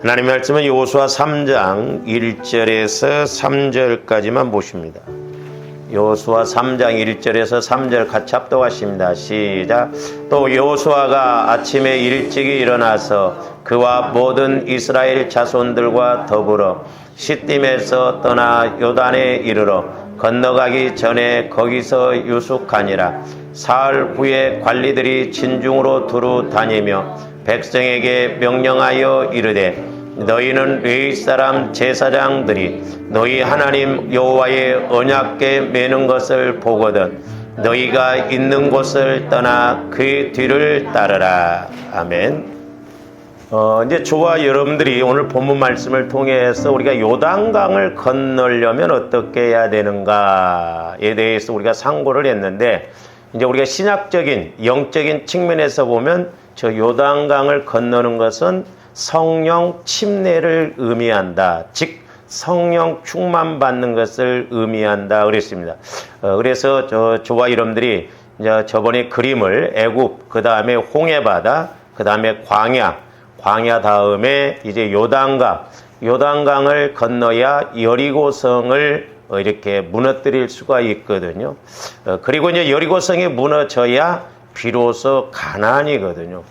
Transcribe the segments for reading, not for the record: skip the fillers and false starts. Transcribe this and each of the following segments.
하나님의 말씀은 여호수아 3장 1절에서 3절까지만 보십니다. 여호수아 3장 1절에서 3절 같이 합독하십니다. 시작. 또 여호수아가 아침에 일찍이 일어나서 그와 모든 이스라엘 자손들과 더불어 시딤에서 떠나 요단에 이르러 건너가기 전에 거기서 유숙하니라. 사흘 후에 관리들이 진중으로 두루 다니며 백성에게 명령하여 이르되 너희는 레위 사람 제사장들이 너희 하나님 여호와의 언약궤 매는 것을 보거든 너희가 있는 곳을 떠나 그 뒤를 따르라. 아멘. 이제 저와 여러분들이 오늘 본문 말씀을 통해서 우리가 요단강을 건너려면 어떻게 해야 되는가에 대해서 우리가 상고를 했는데, 이제 우리가 신학적인 영적인 측면에서 보면 저 요단강을 건너는 것은 성령 침례를 의미한다. 즉 성령 충만 받는 것을 의미한다 그랬습니다. 그래서 저와 여러분들이 이제 저번에 그림을 애굽, 그 다음에 홍해바다, 그 다음에 광야 다음에 이제 요단강을 건너야 여리고성을 이렇게 무너뜨릴 수가 있거든요. 그리고 이제 여리고성이 무너져야 비로소 가나안이거든요.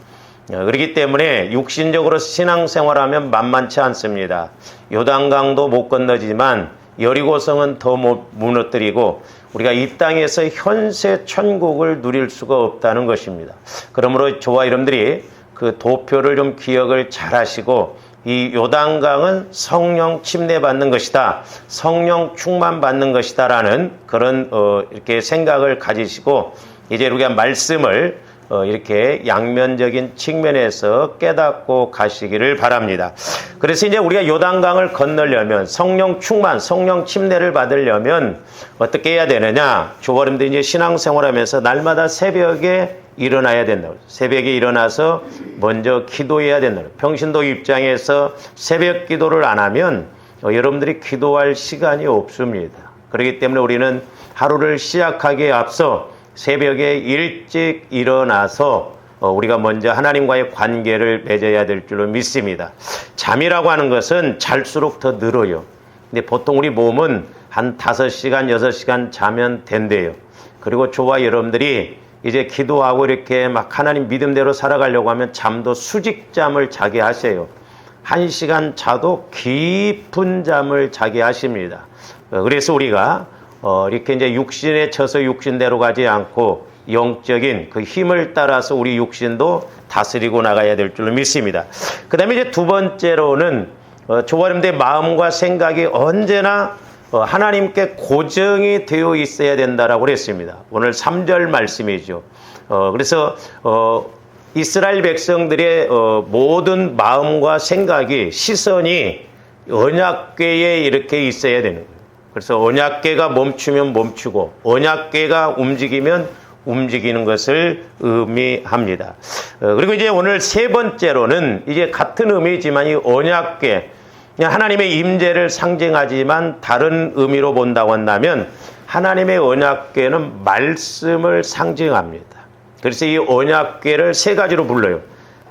그렇기 때문에 육신적으로 신앙생활하면 만만치 않습니다. 요단강도 못 건너지만 여리고성은 더 못 무너뜨리고 우리가 이 땅에서 현세 천국을 누릴 수가 없다는 것입니다. 그러므로 저와 여러분들이 그 도표를 좀 기억을 잘 하시고, 이 요단강은 성령 침례 받는 것이다, 성령 충만 받는 것이다 라는 그런 이렇게 생각을 가지시고 이제 우리가 말씀을 이렇게 양면적인 측면에서 깨닫고 가시기를 바랍니다. 그래서 이제 우리가 요단강을 건너려면 성령 충만, 성령 침례를 받으려면 어떻게 해야 되느냐? 조어른들 이제 신앙생활하면서 날마다 새벽에 일어나야 된다. 새벽에 일어나서 먼저 기도해야 된다. 평신도 입장에서 새벽 기도를 안 하면 여러분들이 기도할 시간이 없습니다. 그렇기 때문에 우리는 하루를 시작하기에 앞서 새벽에 일찍 일어나서 우리가 먼저 하나님과의 관계를 맺어야 될 줄로 믿습니다. 잠이라고 하는 것은 잘수록 더 늘어요. 근데 보통 우리 몸은 한 5시간, 6시간 자면 된대요. 그리고 저와 여러분들이 이제 기도하고 이렇게 막 하나님 믿음대로 살아가려고 하면 잠도 수직잠을 자게 하세요. 1시간 자도 깊은 잠을 자게 하십니다. 그래서 우리가 이렇게 이제 육신에 쳐서 육신대로 가지 않고 영적인 그 힘을 따라서 우리 육신도 다스리고 나가야 될 줄로 믿습니다. 그 다음에 이제 두 번째로는 저와 여러분들의 마음과 생각이 언제나 하나님께 고정이 되어 있어야 된다라고 그랬습니다. 오늘 3절 말씀이죠. 그래서 이스라엘 백성들의 모든 마음과 생각이, 시선이 언약궤에 이렇게 있어야 되는 거예요. 그래서 언약궤가 멈추면 멈추고 언약궤가 움직이면 움직이는 것을 의미합니다. 그리고 이제 오늘 세 번째로는 이제 같은 의미지만 이 언약궤, 하나님의 임재를 상징하지만 다른 의미로 본다고 한다면 하나님의 언약궤는 말씀을 상징합니다. 그래서 이 언약궤를 세 가지로 불러요.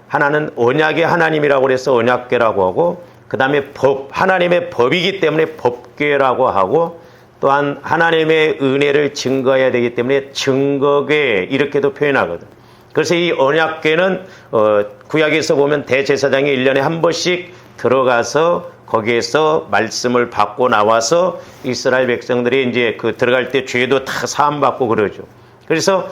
하나는 언약의 하나님이라고 해서 언약궤라고 하고, 그 다음에 하나님의 법이기 때문에 법궤라고 하고, 또한 하나님의 은혜를 증거해야 되기 때문에 증거궤 이렇게도 표현하거든. 그래서 이 언약궤는 구약에서 보면 대제사장이 1년에 한 번씩 들어가서 거기에서 말씀을 받고 나와서 이스라엘 백성들이 이제 그 들어갈 때 죄도 다 사함받고 그러죠. 그래서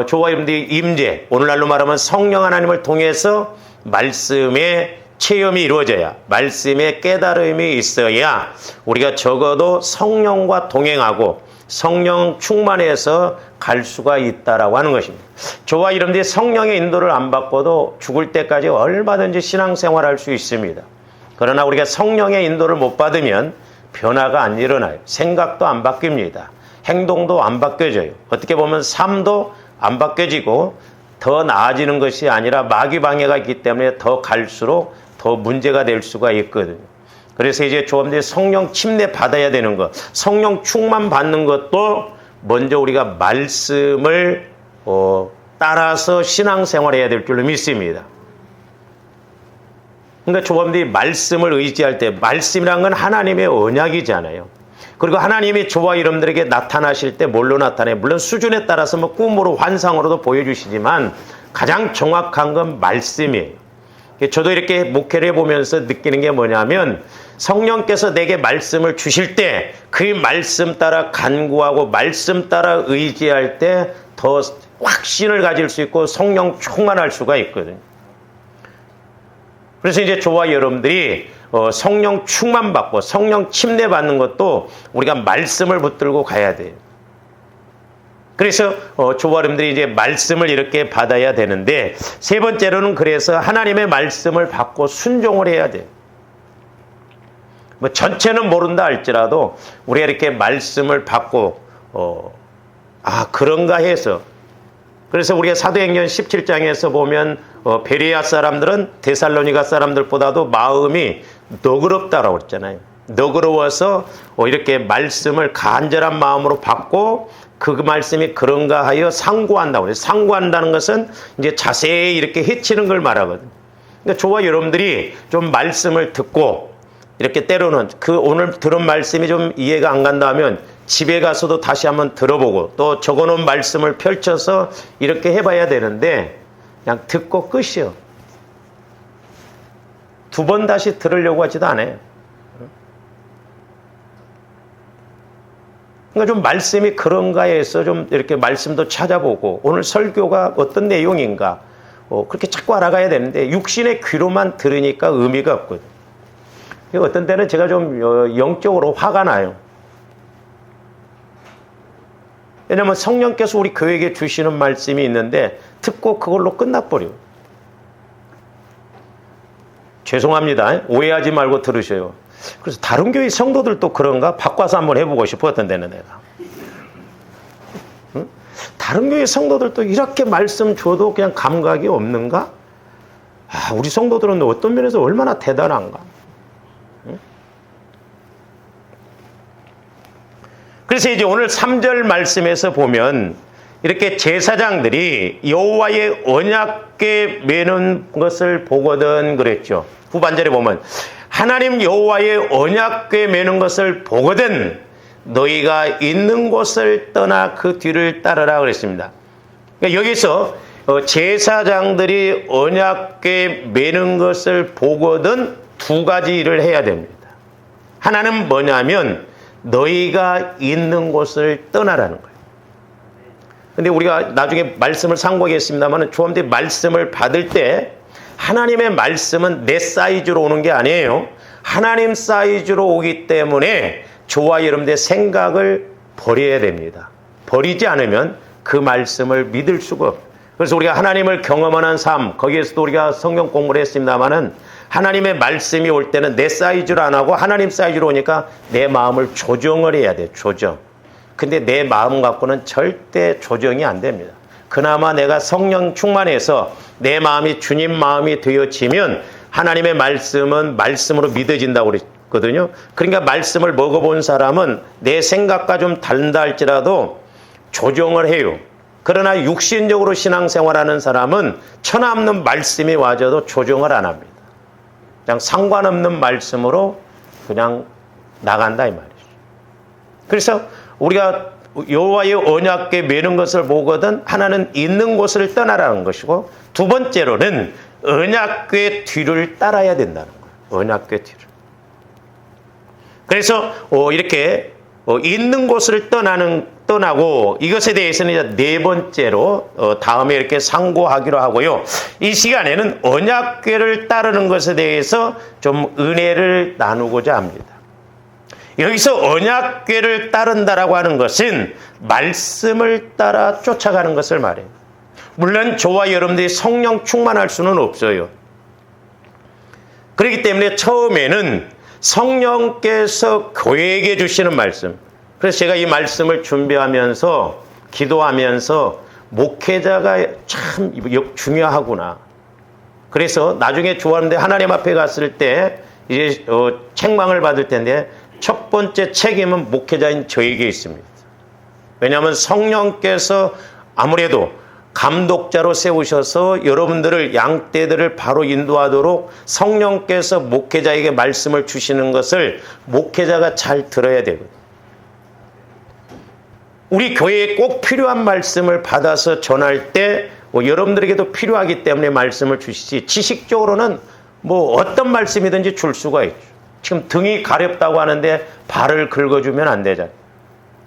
저와 여러분들이 임재, 오늘날로 말하면 성령 하나님을 통해서 말씀의 체험이 이루어져야, 말씀의 깨달음이 있어야 우리가 적어도 성령과 동행하고 성령 충만해서 갈 수가 있다라고 하는 것입니다. 저와 여러분들이 성령의 인도를 안 받고도 죽을 때까지 얼마든지 신앙생활할 수 있습니다. 그러나 우리가 성령의 인도를 못 받으면 변화가 안 일어나요. 생각도 안 바뀝니다. 행동도 안 바뀌어져요. 어떻게 보면 삶도 안 바뀌어지고 더 나아지는 것이 아니라 마귀방해가 있기 때문에 더 갈수록 더 문제가 될 수가 있거든요. 그래서 이제 조금들 성령 침례 받아야 되는 것, 성령 충만 받는 것도 먼저 우리가 말씀을 따라서 신앙생활해야 될 줄로 믿습니다. 그러니까 조범들이 말씀을 의지할 때 말씀이란 건 하나님의 언약이잖아요. 그리고 하나님이 저와 여러분들에게 나타나실 때 뭘로 나타나요? 물론 수준에 따라서 뭐 꿈으로 환상으로도 보여주시지만 가장 정확한 건 말씀이에요. 저도 이렇게 목회를 해보면서 느끼는 게 뭐냐면 성령께서 내게 말씀을 주실 때 그 말씀 따라 간구하고 말씀 따라 의지할 때 더 확신을 가질 수 있고 성령 충만할 수가 있거든요. 그래서 이제 저와 여러분들이 성령 충만받고 성령 침례받는 것도 우리가 말씀을 붙들고 가야 돼요. 그래서 저와 여러분들이 이제 말씀을 이렇게 받아야 되는데 세 번째로는 그래서 하나님의 말씀을 받고 순종을 해야 돼요. 뭐 전체는 모른다 할지라도 우리가 이렇게 말씀을 받고 그런가 해서 그래서 우리가 사도행전 17장에서 보면 베레아 사람들은 데살로니가 사람들보다도 마음이 너그럽다라고 했잖아요. 너그러워서 이렇게 말씀을 간절한 마음으로 받고 그 말씀이 그런가 하여 상고한다고 해요. 상고한다는 것은 이제 자세히 이렇게 해치는 걸 말하거든요. 그러니까 저와 여러분들이 좀 말씀을 듣고 이렇게 때로는 그 오늘 들은 말씀이 좀 이해가 안 간다 하면 집에 가서도 다시 한번 들어보고 또 적어놓은 말씀을 펼쳐서 이렇게 해봐야 되는데 그냥 듣고 끝이요. 두 번 다시 들으려고 하지도 않아요. 그러니까 좀 말씀이 그런가 해서 좀 이렇게 말씀도 찾아보고 오늘 설교가 어떤 내용인가 그렇게 자꾸 알아가야 되는데 육신의 귀로만 들으니까 의미가 없거든요. 어떤 때는 제가 좀 영적으로 화가 나요. 왜냐하면 성령께서 우리 교회에게 주시는 말씀이 있는데 듣고 그걸로 끝나버려요. 죄송합니다. 오해하지 말고 들으셔요. 그래서 다른 교회 성도들도 그런가? 바꿔서 한번 해보고 싶어 어떤 데는 내가. 응? 다른 교회 성도들도 이렇게 말씀 줘도 그냥 감각이 없는가? 우리 성도들은 어떤 면에서 얼마나 대단한가? 응? 그래서 이제 오늘 3절 말씀에서 보면 이렇게 제사장들이 여호와의 언약궤 매는 것을 보거든 그랬죠. 후반절에 보면 하나님 여호와의 언약궤 매는 것을 보거든 너희가 있는 곳을 떠나 그 뒤를 따르라 그랬습니다. 그러니까 여기서 제사장들이 언약궤 매는 것을 보거든 두 가지 일을 해야 됩니다. 하나는 뭐냐면 너희가 있는 곳을 떠나라는 거예요. 근데 우리가 나중에 말씀을 상고하겠습니다만 조합들이 말씀을 받을 때 하나님의 말씀은 내 사이즈로 오는 게 아니에요. 하나님 사이즈로 오기 때문에 저와 여러분들의 생각을 버려야 됩니다. 버리지 않으면 그 말씀을 믿을 수가 없어요. 그래서 우리가 하나님을 경험하는 삶, 거기에서도 우리가 성경 공부를 했습니다마는 하나님의 말씀이 올 때는 내 사이즈로 안 하고 하나님 사이즈로 오니까 내 마음을 조정을 해야 돼. 조정. 근데 내 마음 갖고는 절대 조정이 안 됩니다. 그나마 내가 성령 충만해서 내 마음이 주님 마음이 되어지면 하나님의 말씀은 말씀으로 믿어진다고 그랬거든요. 그러니까 말씀을 먹어본 사람은 내 생각과 좀 다른다 할지라도 조정을 해요. 그러나 육신적으로 신앙생활하는 사람은 천하없는 말씀이 와줘도 조정을 안 합니다. 그냥 상관없는 말씀으로 그냥 나간다 이 말이죠. 그래서 우리가 여호와의 언약궤 매는 것을 보거든 하나는 있는 곳을 떠나라는 것이고 두 번째로는 언약궤 뒤를 따라야 된다는 거예요. 언약궤 뒤를. 그래서 이렇게 있는 곳을 떠나고 이것에 대해서는 이제 네 번째로 다음에 이렇게 상고하기로 하고요. 이 시간에는 언약궤를 따르는 것에 대해서 좀 은혜를 나누고자 합니다. 여기서 언약궤를 따른다라고 하는 것은 말씀을 따라 쫓아가는 것을 말해요. 물론 저와 여러분들이 성령 충만할 수는 없어요. 그렇기 때문에 처음에는 성령께서 교회에게 주시는 말씀. 그래서 제가 이 말씀을 준비하면서 기도하면서 목회자가 참 중요하구나. 그래서 나중에 좋아하는데 하나님 앞에 갔을 때 이제 책망을 받을 텐데 첫 번째 책임은 목회자인 저에게 있습니다. 왜냐하면 성령께서 아무래도 감독자로 세우셔서 여러분들을 양떼들을 바로 인도하도록 성령께서 목회자에게 말씀을 주시는 것을 목회자가 잘 들어야 되거든요. 우리 교회에 꼭 필요한 말씀을 받아서 전할 때 여러분들에게도 필요하기 때문에 말씀을 주시지, 지식적으로는 어떤 말씀이든지 줄 수가 있죠. 지금 등이 가렵다고 하는데 발을 긁어주면 안 되잖아요.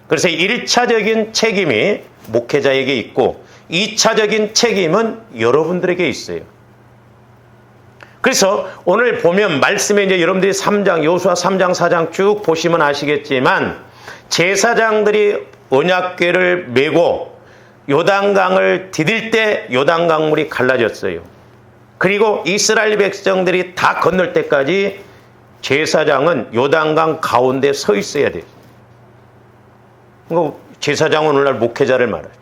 그래서 1차적인 책임이 목회자에게 있고 2차적인 책임은 여러분들에게 있어요. 그래서 오늘 보면 말씀에 이제 여러분들이 3장, 여호수아 3장, 4장 쭉 보시면 아시겠지만 제사장들이 언약궤를 메고 요단강을 디딜 때 요단강물이 갈라졌어요. 그리고 이스라엘 백성들이 다 건널 때까지 제사장은 요단강 가운데 서 있어야 돼요. 제사장은 오늘날 목회자를 말하죠.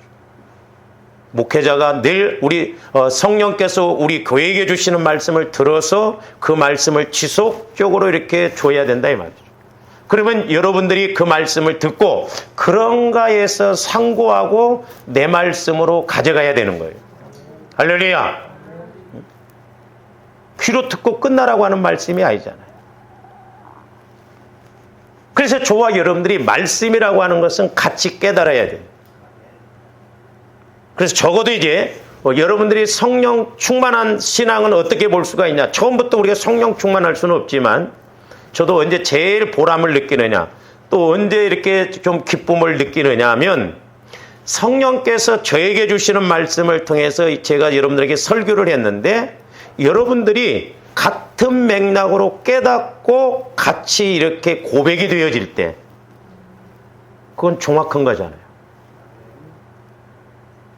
목회자가 늘 우리 성령께서 우리 교회에게 주시는 말씀을 들어서 그 말씀을 지속적으로 이렇게 줘야 된다 이 말이죠. 그러면 여러분들이 그 말씀을 듣고 그런가 해서 상고하고 내 말씀으로 가져가야 되는 거예요. 할렐루야. 귀로 듣고 끝나라고 하는 말씀이 아니잖아요. 그래서 저와 여러분들이 말씀이라고 하는 것은 같이 깨달아야 돼요. 그래서 적어도 이제 여러분들이 성령 충만한 신앙은 어떻게 볼 수가 있냐. 처음부터 우리가 성령 충만할 수는 없지만 저도 언제 제일 보람을 느끼느냐, 또 언제 이렇게 좀 기쁨을 느끼느냐 하면 성령께서 저에게 주시는 말씀을 통해서 제가 여러분들에게 설교를 했는데 여러분들이 같은 맥락으로 깨닫고 같이 이렇게 고백이 되어질 때 그건 정확한 거잖아요.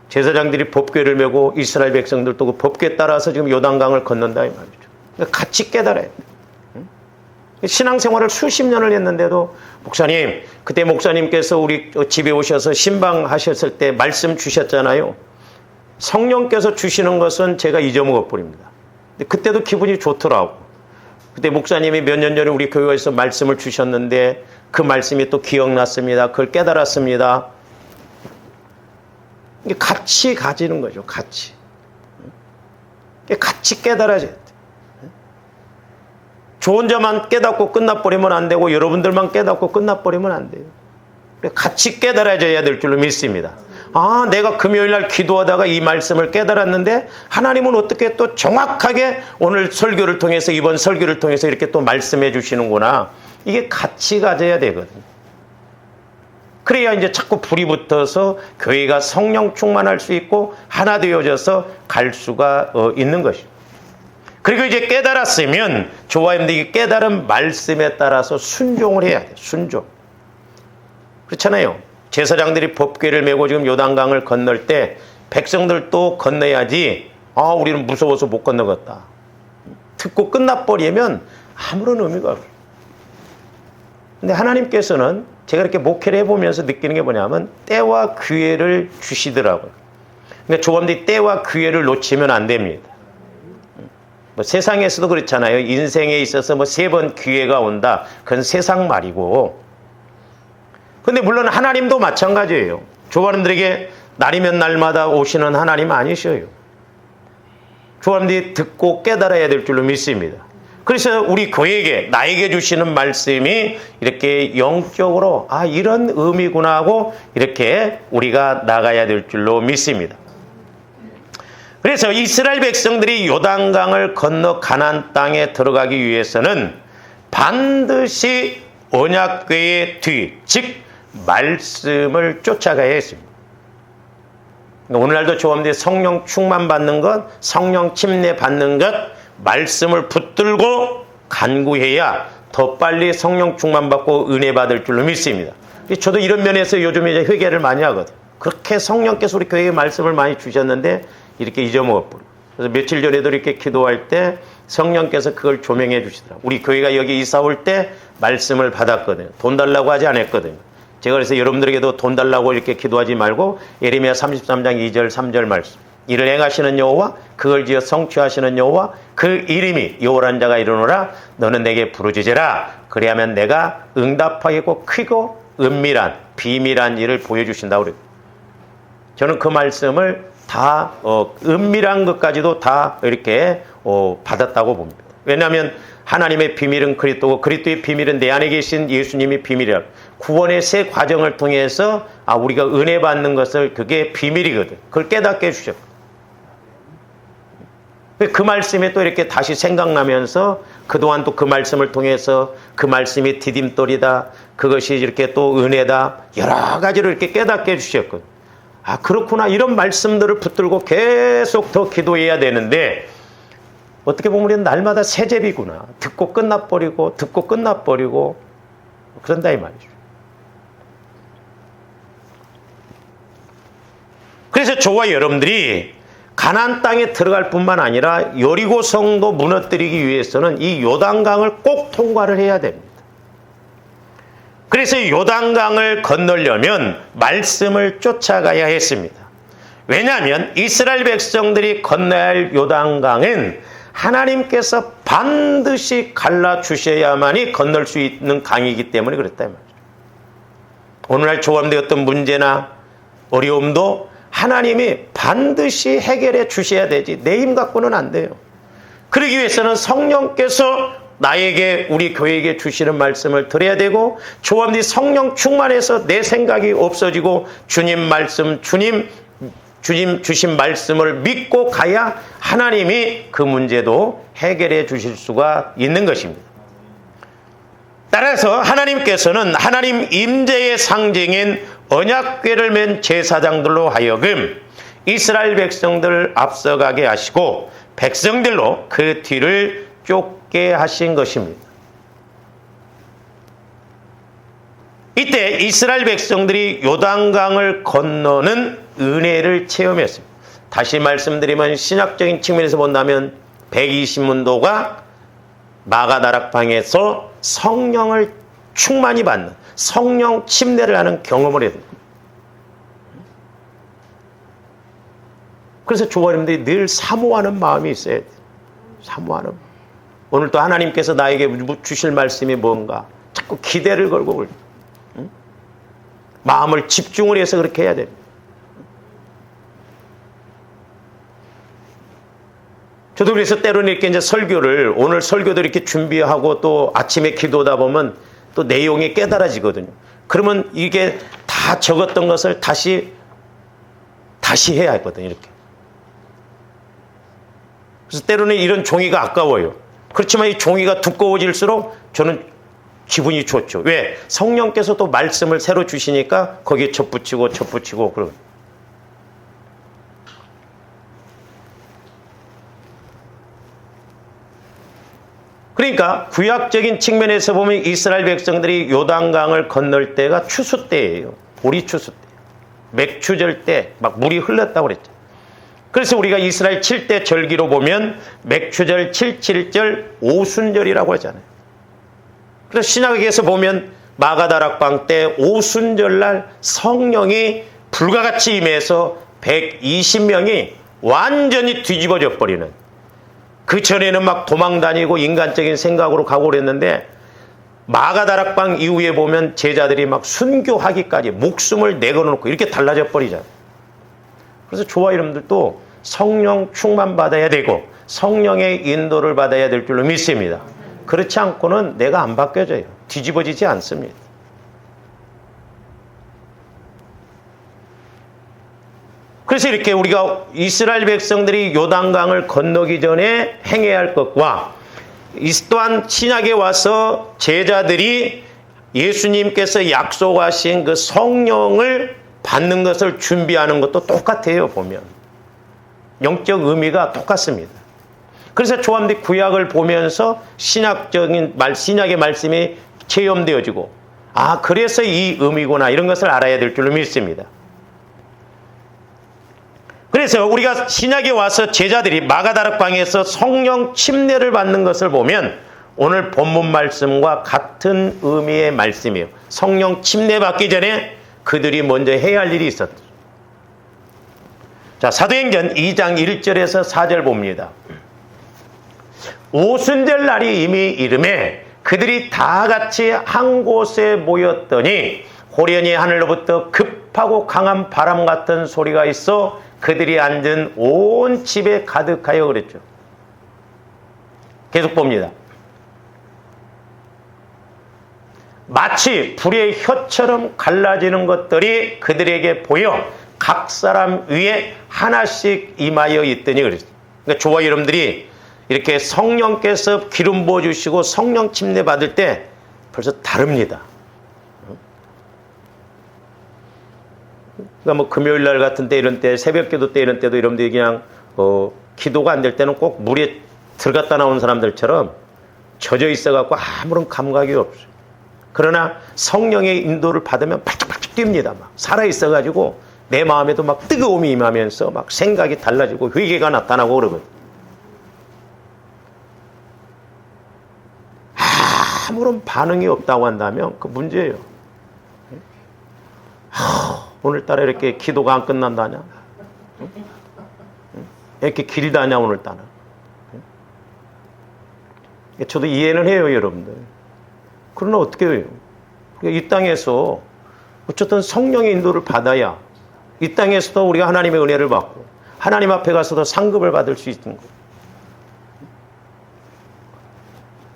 제사장들이 법궤를 메고 이스라엘 백성들도 그 법궤에 따라서 지금 요단강을 건넌다 이 말이죠. 그러니까 같이 깨달아야 돼요. 신앙생활을 수십 년을 했는데도 목사님, 그때 목사님께서 우리 집에 오셔서 신방하셨을 때 말씀 주셨잖아요. 성령께서 주시는 것은 제가 잊어먹어 버립니다. 근데 그때도 기분이 좋더라고. 그때 목사님이 몇 년 전에 우리 교회에서 말씀을 주셨는데 그 말씀이 또 기억났습니다. 그걸 깨달았습니다. 이게 같이 가지는 거죠. 같이. 같이 깨달아져야 돼. 저 혼자만 깨닫고 끝나버리면 안 되고 여러분들만 깨닫고 끝나버리면 안 돼요. 같이 깨달아져야 될 줄로 믿습니다. 아, 내가 금요일날 기도하다가 이 말씀을 깨달았는데 하나님은 어떻게 또 정확하게 오늘 설교를 통해서, 이번 설교를 통해서 이렇게 또 말씀해 주시는구나. 이게 같이 가져야 되거든요. 그래야 이제 자꾸 불이 붙어서 교회가 성령 충만할 수 있고 하나 되어져서 갈 수가 있는 것이죠. 그리고 이제 깨달았으면 저와 여러분들이 깨달은 말씀에 따라서 순종을 해야 돼요. 순종. 그렇잖아요. 제사장들이 법궤를 메고 지금 요단강을 건널 때 백성들도 건너야지, 아, 우리는 무서워서 못 건너겠다. 듣고 끝나버리면 아무런 의미가 없어요. 근데 하나님께서는 제가 이렇게 목회를 해보면서 느끼는 게 뭐냐면 때와 기회를 주시더라고요. 그러니까 저분들이 때와 기회를 놓치면 안 됩니다. 세상에서도 그렇잖아요. 인생에 있어서 3번 기회가 온다. 그건 세상 말이고. 근데 물론 하나님도 마찬가지예요. 저분들에게 날이면 날마다 오시는 하나님 아니셔요. 저분들이 듣고 깨달아야 될 줄로 믿습니다. 그래서 우리 교회에게, 나에게 주시는 말씀이 이렇게 영적으로 이런 의미구나 하고 이렇게 우리가 나가야 될 줄로 믿습니다. 그래서 이스라엘 백성들이 요단강을 건너 가나안 땅에 들어가기 위해서는 반드시 언약궤의 뒤, 즉 말씀을 쫓아가야 했습니다. 오늘날도 저와 성령 충만 받는 것, 성령 침례 받는 것, 말씀을 붙들고 간구해야 더 빨리 성령 충만 받고 은혜 받을 줄로 믿습니다. 저도 이런 면에서 요즘 이제 회개를 많이 하거든요. 그렇게 성령께서 우리 교회에 말씀을 많이 주셨는데 이렇게 잊어먹어버려. 그래서 며칠 전에도 이렇게 기도할 때 성령께서 그걸 조명해 주시더라고요. 우리 교회가 여기 이사 올 때 말씀을 받았거든요. 돈 달라고 하지 않았거든요. 제가 그래서 여러분들에게도 돈 달라고 이렇게 기도하지 말고 예레미야 33장 2절 3절 말씀. 이를 행하시는 여호와, 그걸 지어 성취하시는 여호와, 그 이름이 여호와라는 자가 이르노라. 너는 내게 부르짖으라. 그리하면 내가 응답하겠고 크고 은밀한 비밀한 일을 보여주신다고 그래요. 저는 그 말씀을 다 은밀한 것까지도 다 이렇게 받았다고 봅니다. 왜냐하면 하나님의 비밀은 그리스도고 그리스도의 비밀은 내 안에 계신 예수님이 비밀이라. 구원의 새 과정을 통해서 우리가 은혜 받는 것을 그게 비밀이거든. 그걸 깨닫게 해주셨고. 그 말씀이 또 이렇게 다시 생각나면서 그동안 또 그 말씀을 통해서 그 말씀이 디딤돌이다. 그것이 이렇게 또 은혜다. 여러 가지로 이렇게 깨닫게 해주셨거든. 그렇구나. 이런 말씀들을 붙들고 계속 더 기도해야 되는데 어떻게 보면 우리는 날마다 새제비구나. 듣고 끝나버리고 듣고 끝나버리고 그런다 이 말이죠. 그래서 저와 여러분들이 가나안 땅에 들어갈 뿐만 아니라 여리고 성도 무너뜨리기 위해서는 이 요단강을 꼭 통과를 해야 됩니다. 그래서 요단강을 건너려면 말씀을 쫓아가야 했습니다. 왜냐하면 이스라엘 백성들이 건너야 할 요단강은 하나님께서 반드시 갈라주셔야만이 건널 수 있는 강이기 때문에 그랬다 이 말이죠. 오늘날 조감되었던 문제나 어려움도 하나님이 반드시 해결해 주셔야 되지 내 힘 갖고는 안 돼요. 그러기 위해서는 성령께서 나에게 우리 교회에게 주시는 말씀을 들어야 되고 조감들이 성령 충만해서 내 생각이 없어지고 주님 말씀 주님 주신 말씀을 믿고 가야 하나님이 그 문제도 해결해 주실 수가 있는 것입니다. 따라서 하나님께서는 하나님 임재의 상징인 언약궤를 맨 제사장들로 하여금 이스라엘 백성들을 앞서가게 하시고 백성들로 그 뒤를 쫓게 하신 것입니다. 이때 이스라엘 백성들이 요단강을 건너는 은혜를 체험했습니다. 다시 말씀드리면 신학적인 측면에서 본다면 120문도가 마가다락방에서 성령을 충만히 받는 성령 침례를 하는 경험을 해야 됩니다. 그래서 조원님들이 늘 사모하는 마음이 있어야 돼요. 사모하는 마음. 오늘 또 하나님께서 나에게 주실 말씀이 뭔가 자꾸 기대를 걸고 마음을 집중을 해서 그렇게 해야 됩니다. 저도 그래서 때로는 이렇게 이제 설교를 오늘 설교도 이렇게 준비하고 또 아침에 기도하다 보면 또 내용이 깨달아지거든요. 그러면 이게 다 적었던 것을 다시 해야 하거든요. 이렇게. 그래서 때로는 이런 종이가 아까워요. 그렇지만 이 종이가 두꺼워질수록 저는 기분이 좋죠. 왜? 성령께서 또 말씀을 새로 주시니까 거기에 덧붙이고 그러고. 그러니까 구약적인 측면에서 보면 이스라엘 백성들이 요단강을 건널 때가 추수 때예요. 보리 추수 때. 맥추절 때 막 물이 흘렀다고 그랬죠. 그래서 우리가 이스라엘 7대 절기로 보면 맥추절, 7.7절, 오순절이라고 하잖아요. 그래서 신약에서 보면 마가다락방 때 오순절날 성령이 불과같이 임해서 120명이 완전히 뒤집어져 버리는, 그 전에는 막 도망다니고 인간적인 생각으로 가고 그랬는데 마가다락방 이후에 보면 제자들이 막 순교하기까지 목숨을 내걸어놓고 이렇게 달라져 버리잖아요. 그래서 저와 여러분들도 성령 충만 받아야 되고 성령의 인도를 받아야 될 줄로 믿습니다. 그렇지 않고는 내가 안 바뀌어져요. 뒤집어지지 않습니다. 그래서 이렇게 우리가 이스라엘 백성들이 요단강을 건너기 전에 행해야 할 것과 또한 신약에 와서 제자들이 예수님께서 약속하신 그 성령을 받는 것을 준비하는 것도 똑같아요. 보면 영적 의미가 똑같습니다. 그래서 조함들이 구약을 보면서 신약의 말씀이 체험되어지고 그래서 이 의미구나 이런 것을 알아야 될 줄로 믿습니다. 그래서 우리가 신약에 와서 제자들이 마가다락방에서 성령 침례를 받는 것을 보면 오늘 본문 말씀과 같은 의미의 말씀이에요. 성령 침례 받기 전에 그들이 먼저 해야 할 일이 있었죠. 자, 사도행전 2장 1절에서 4절 봅니다. 오순절 날이 이미 이름에 그들이 다 같이 한 곳에 모였더니 호련히 하늘로부터 급하고 강한 바람 같은 소리가 있어 그들이 앉은 온 집에 가득하여 그랬죠. 계속 봅니다. 마치 불의 혀처럼 갈라지는 것들이 그들에게 보여 각 사람 위에 하나씩 임하여 있더니 그랬어요. 그러니까 저와 여러분들이 이렇게 성령께서 기름 부어주시고 성령 침례 받을 때 벌써 다릅니다. 그러니까 뭐 금요일 날 같은 때 이런 때 새벽 기도 때 이런 때도 여러분들이 그냥 기도가 안 될 때는 꼭 물에 들어갔다 나온 사람들처럼 젖어 있어갖고 아무런 감각이 없어요. 그러나 성령의 인도를 받으면 발짝발짝 뜁니다. 막 살아있어가지고 내 마음에도 막 뜨거움이 임하면서 막 생각이 달라지고 회개가 나타나고 그러거든요. 아무런 반응이 없다고 한다면 그 문제예요. 오늘따라 이렇게 기도가 안 끝난다냐? 이렇게 길다냐 오늘따라? 저도 이해는 해요, 여러분들. 그러나 어떻게 해요? 이 땅에서 어쨌든 성령의 인도를 받아야 이 땅에서도 우리가 하나님의 은혜를 받고 하나님 앞에 가서도 상급을 받을 수 있는 거예요.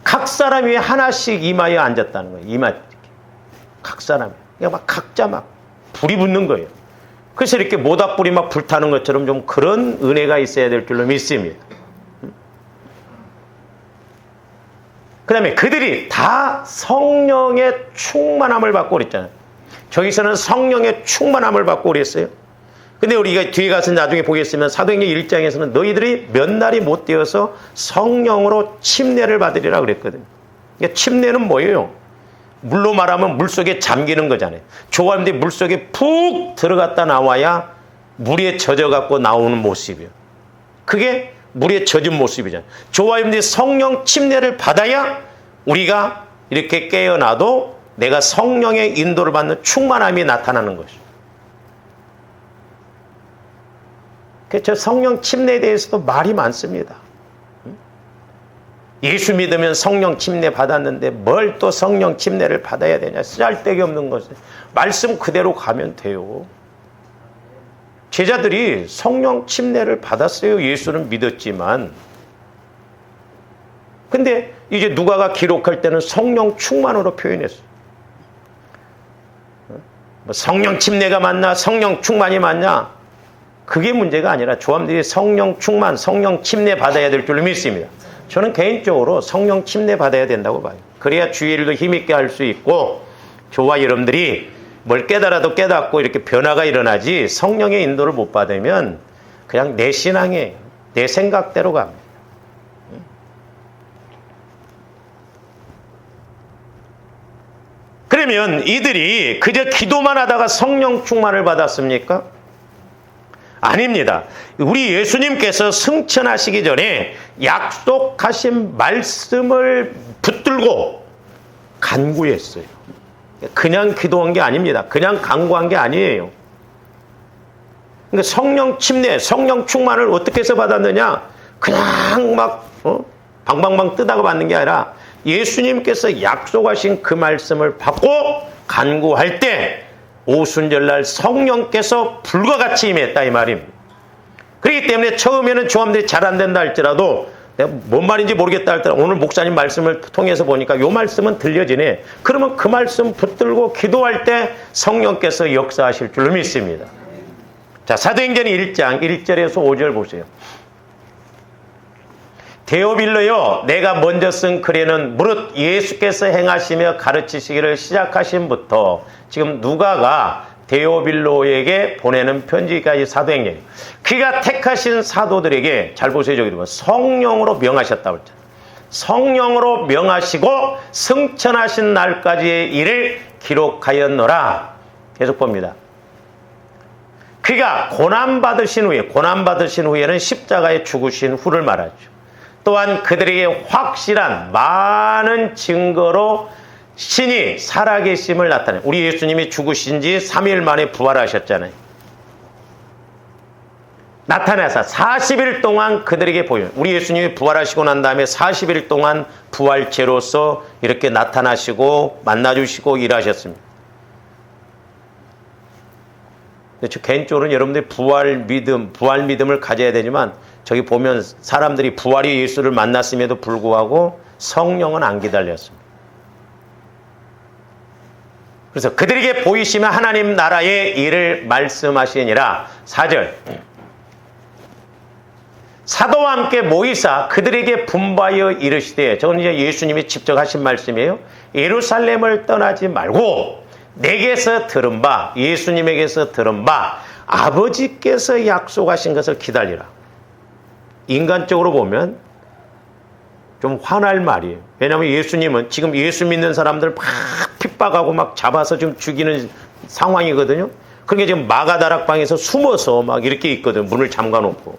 각 사람 위에 하나씩 임하여 앉았다는 거예요. 임하 각 사람이. 그러니까 막 각자 막 불이 붙는 거예요. 그래서 이렇게 모닥불이 막 불타는 것처럼 좀 그런 은혜가 있어야 될 줄로 믿습니다. 그 다음에 그들이 다 성령의 충만함을 받고 그랬잖아요. 저기서는 성령의 충만함을 받고 그랬어요. 근데 우리가 뒤에 가서 나중에 보겠으면 사도행전 1장에서는 너희들이 몇 날이 못 되어서 성령으로 침례를 받으리라 그랬거든요. 그러니까 침례는 뭐예요? 물로 말하면 물속에 잠기는 거잖아요. 조화님들이 물속에 푹 들어갔다 나와야 물에 젖어갖고 나오는 모습이에요. 그게 물에 젖은 모습이잖아요. 조화님들이 성령 침례를 받아야 우리가 이렇게 깨어나도 내가 성령의 인도를 받는 충만함이 나타나는 것이죠. 그래서 성령 침례에 대해서도 말이 많습니다. 예수 믿으면 성령 침례 받았는데 뭘 또 성령 침례를 받아야 되냐. 쓸데기 없는 것을. 말씀 그대로 가면 돼요. 제자들이 성령 침례를 받았어요. 예수는 믿었지만. 근데 이제 누가가 기록할 때는 성령 충만으로 표현했어요. 성령 침례가 맞나 성령 충만이 맞냐. 그게 문제가 아니라 조함들이 성령 충만, 성령 침례 받아야 될 줄로 믿습니다. 저는 개인적으로 성령 침례 받아야 된다고 봐요. 그래야 주의 일도 힘있게 할 수 있고 저와 여러분들이 뭘 깨달아도 깨닫고 이렇게 변화가 일어나지 성령의 인도를 못 받으면 그냥 내 신앙에 내 생각대로 갑니다. 그러면 이들이 그저 기도만 하다가 성령 충만을 받았습니까? 아닙니다. 우리 예수님께서 승천하시기 전에 약속하신 말씀을 붙들고 간구했어요. 그냥 기도한 게 아닙니다. 그냥 간구한 게 아니에요. 그러니까 성령 침례, 성령 충만을 어떻게 해서 받았느냐? 그냥 막 방방방 뜨다가 받는 게 아니라 예수님께서 약속하신 그 말씀을 받고 간구할 때 오순절날 성령께서 불과 같이 임했다 이 말입니다. 그렇기 때문에 처음에는 조함들이 잘 안 된다 할지라도 내가 뭔 말인지 모르겠다 할지라도 오늘 목사님 말씀을 통해서 보니까 이 말씀은 들려지네. 그러면 그 말씀 붙들고 기도할 때 성령께서 역사하실 줄로 믿습니다. 자, 사도행전 1장 1절에서 5절 보세요. 데오빌로여, 내가 먼저 쓴 글에는 무릇 예수께서 행하시며 가르치시기를 시작하신부터 지금 누가가 데오빌로에게 보내는 편지까지 사도행전이에요. 그가 택하신 사도들에게 잘 보세요. 저기 보면 성령으로 명하셨다고 했잖아요. 성령으로 명하시고 승천하신 날까지의 일을 기록하였노라. 계속 봅니다. 그가 고난받으신 후에는 십자가에 죽으신 후를 말하죠. 또한 그들에게 확실한 많은 증거로 신이 살아계심을 나타내요. 우리 예수님이 죽으신 지 3일 만에 부활하셨잖아요. 나타나서 40일 동안 그들에게 보여요. 우리 예수님이 부활하시고 난 다음에 40일 동안 부활체로서 이렇게 나타나시고 만나주시고 일하셨습니다. 근데 저 개인적으로는 여러분들이 부활 믿음을 가져야 되지만 저기 보면 사람들이 부활이 예수를 만났음에도 불구하고 성령은 안 기다렸습니다. 그래서 그들에게 보이시면 하나님 나라의 일을 말씀하시니라. 4절. 사도와 함께 모이사 그들에게 분부하여 이르시되, 저건 이제 예수님이 직접 하신 말씀이에요. 예루살렘을 떠나지 말고 내게서 들은 바, 예수님에게서 들은 바 아버지께서 약속하신 것을 기다리라. 인간적으로 보면 좀 화날 말이에요. 왜냐하면 예수님은 지금 예수 믿는 사람들 막 핍박하고 막 잡아서 좀 죽이는 상황이거든요. 그러니까 지금 마가다락방에서 숨어서 막 이렇게 있거든. 문을 잠가놓고.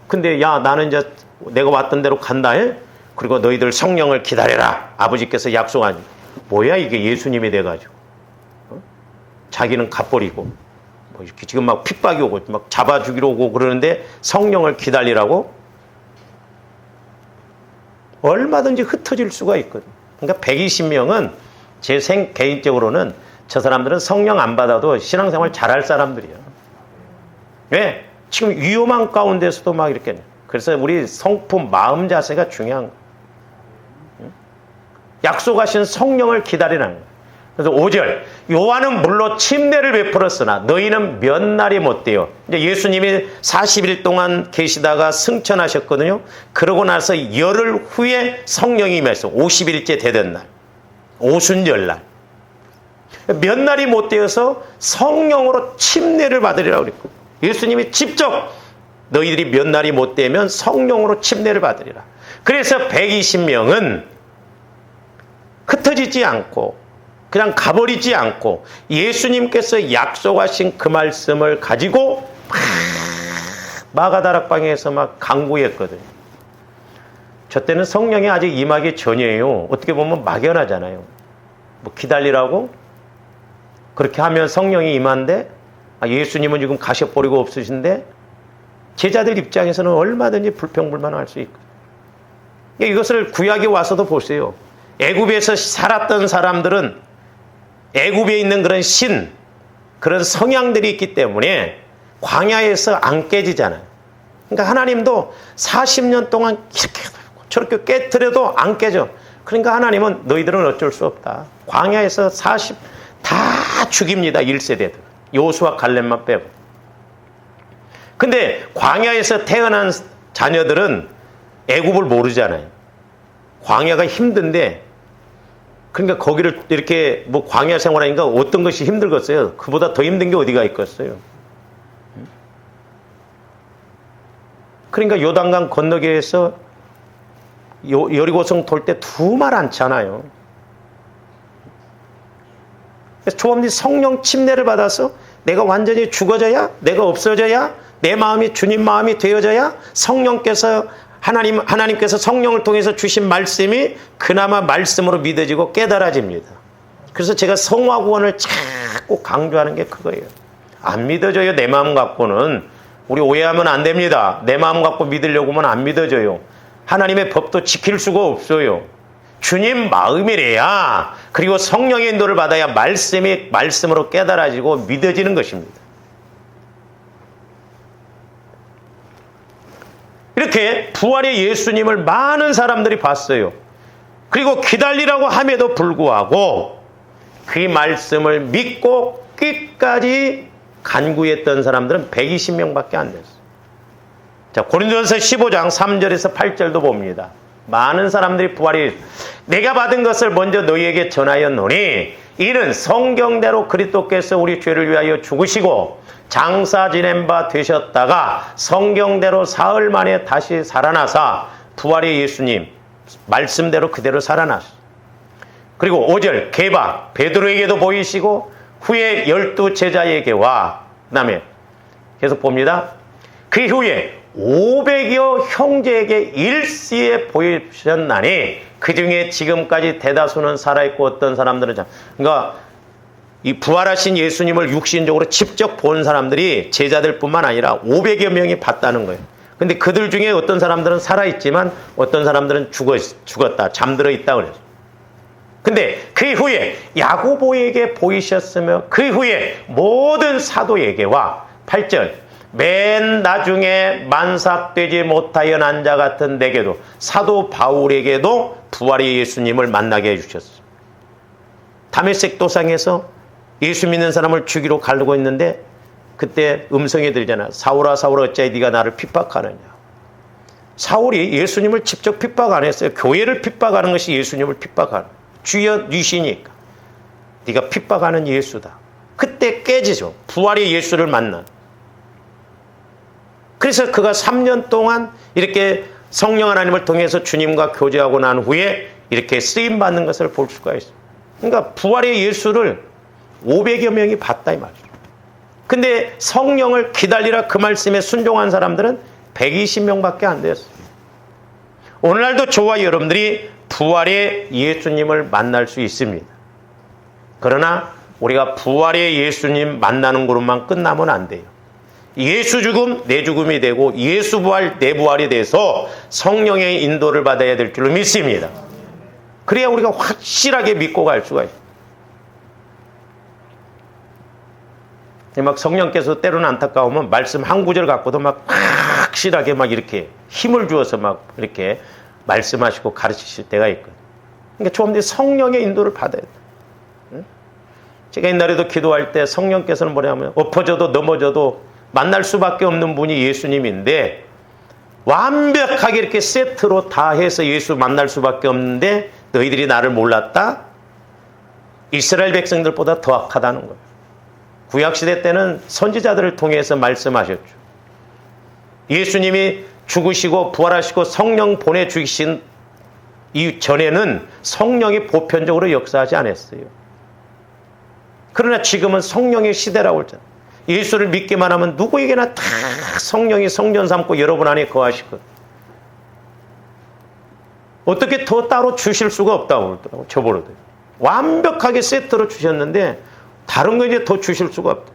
근데 야, 나는 이제 내가 왔던 대로 간다. 해? 그리고 너희들 성령을 기다려라. 아버지께서 약속하니. 뭐야 이게 예수님이 돼가지고. 자기는 갚버리고. 뭐 이렇게 지금 막 핍박이 오고 막 잡아 죽이러 오고 그러는데 성령을 기다리라고? 얼마든지 흩어질 수가 있거든. 그러니까 120명은 제 개인적으로는 저 사람들은 성령 안 받아도 신앙생활 잘할 사람들이야. 왜? 지금 위험한 가운데서도 막 이렇게. 그래서 우리 성품, 마음 자세가 중요한 거야. 약속하신 성령을 기다리라는 거야. 그래서 5절. 요한은 물로 침례를 베풀었으나 너희는 몇 날이 못돼요. 이제 예수님이 40일 동안 계시다가 승천하셨거든요. 그러고 나서 열흘 후에 성령이 임했어. 50일째 되던 날. 오순절날. 몇 날이 못되어서 성령으로 침례를 받으리라고 그랬거든요. 예수님이 직접 너희들이 몇 날이 못되면 성령으로 침례를 받으리라. 그래서 120명은 흩어지지 않고 그냥 가버리지 않고 예수님께서 약속하신 그 말씀을 가지고 마가다락방에서 막 강구했거든요. 저 때는 성령이 아직 임하기 전이에요. 어떻게 보면 막연하잖아요. 뭐 기다리라고? 그렇게 하면 성령이 임한데 예수님은 지금 가셔버리고 없으신데 제자들 입장에서는 얼마든지 불평불만할 수 있고. 이것을 구약에 와서도 보세요. 애굽에서 살았던 사람들은 애굽에 있는 그런 그런 성향들이 있기 때문에 광야에서 안 깨지잖아요. 그러니까 하나님도 40년 동안 이렇게 저렇게 깨트려도 안 깨져. 그러니까 하나님은 너희들은 어쩔 수 없다. 광야에서 다 죽입니다. 1세대들. 요수와 갈렙만 빼고. 근데 광야에서 태어난 자녀들은 애굽을 모르잖아요. 광야가 힘든데, 그러니까 거기를 이렇게 뭐 광야 생활하니까 어떤 것이 힘들겠어요? 그보다 더 힘든 게 어디가 있겠어요? 그러니까 요단강 건너기에서 여리고성 돌 때 두말 않잖아요. 그래서 조합님 성령 침례를 받아서 내가 완전히 죽어져야, 내가 없어져야, 내 마음이 주님 마음이 되어져야 성령께서 하나님께서 성령을 통해서 주신 말씀이 그나마 말씀으로 믿어지고 깨달아집니다. 그래서 제가 성화 구원을 자꾸 강조하는 게 그거예요. 안 믿어져요. 내 마음 갖고는. 우리 오해하면 안 됩니다. 내 마음 갖고 믿으려고 하면 안 믿어져요. 하나님의 법도 지킬 수가 없어요. 주님 마음이래야, 그리고 성령의 인도를 받아야 말씀이 말씀으로 깨달아지고 믿어지는 것입니다. 이렇게 부활의 예수님을 많은 사람들이 봤어요. 그리고 기다리라고 함에도 불구하고 그 말씀을 믿고 끝까지 간구했던 사람들은 120명밖에 안 됐어요. 자, 고린도전서 15장 3절에서 8절도 봅니다. 많은 사람들이 부활이 내가 받은 것을 먼저 너희에게 전하였노니 이는 성경대로 그리스도께서 우리 죄를 위하여 죽으시고 장사 지낸 바 되셨다가 성경대로 사흘 만에 다시 살아나사 부활의 예수님 말씀대로 그대로 살아나셨어요. 그리고 5절 게바 베드로에게도 보이시고 후에 12 제자에게와 그 다음에 계속 봅니다. 그 후에 500여 형제에게 일시에 보이셨나니 그 중에 지금까지 대다수는 살아있고 어떤 사람들은 그러니까 이 부활하신 예수님을 육신적으로 직접 본 사람들이 제자들뿐만 아니라 500여 명이 봤다는 거예요. 근데 그들 중에 어떤 사람들은 살아있지만 어떤 사람들은 죽었다. 잠들어 있다 그래요. 근데 그 후에 야고보에게 보이셨으며 그 후에 모든 사도에게와 8절 맨 나중에 만삭되지 못하여 난 자 같은 내게도 사도 바울에게도 부활의 예수님을 만나게 해주셨습니다. 다메섹 도상에서 예수 믿는 사람을 죽이러 가려고 했는데 그때 음성이 들잖아. 사울아 사울아 어찌하여 네가 나를 핍박하느냐. 사울이 예수님을 직접 핍박 안 했어요. 교회를 핍박하는 것이 예수님을 핍박하는 주여 뉘시니까 네가 핍박하는 예수다. 그때 깨지죠. 부활의 예수를 만난. 그래서 그가 3년 동안 이렇게 성령 하나님을 통해서 주님과 교제하고 난 후에 이렇게 쓰임받는 것을 볼 수가 있어요. 그러니까 부활의 예수를 500여 명이 봤다 이 말이죠. 근데 성령을 기다리라 그 말씀에 순종한 사람들은 120명밖에 안 되었어요. 오늘날도 저와 여러분들이 부활의 예수님을 만날 수 있습니다. 그러나 우리가 부활의 예수님 만나는 것으로만 끝나면 안 돼요. 예수 죽음 내 죽음이 되고 예수 부활 내 부활이 돼서 성령의 인도를 받아야 될 줄로 믿습니다. 그래야 우리가 확실하게 믿고 갈 수가 있어요. 막 성령께서 때로는 안타까우면 말씀 한 구절 갖고도 막 확실하게 막 이렇게 힘을 주어서 막 이렇게 말씀하시고 가르치실 때가 있거든요. 그러니까 조금 더 성령의 인도를 받아야 돼요. 제가 옛날에도 기도할 때 성령께서는 뭐냐면 엎어져도 넘어져도 만날 수밖에 없는 분이 예수님인데 완벽하게 이렇게 세트로 다 해서 예수 만날 수밖에 없는데 너희들이 나를 몰랐다? 이스라엘 백성들보다 더 악하다는 거예요. 구약시대 때는 선지자들을 통해서 말씀하셨죠. 예수님이 죽으시고 부활하시고 성령 보내주신 이전에는 성령이 보편적으로 역사하지 않았어요. 그러나 지금은 성령의 시대라고 했잖아요. 예수를 믿기만 하면 누구에게나 다 성령이 성전 삼고 여러분 안에 거하시거든요. 어떻게 더 따로 주실 수가 없다고 그러더라고요. 저보로도. 완벽하게 세트로 주셨는데 다른 거 이제 더 주실 수가 없다.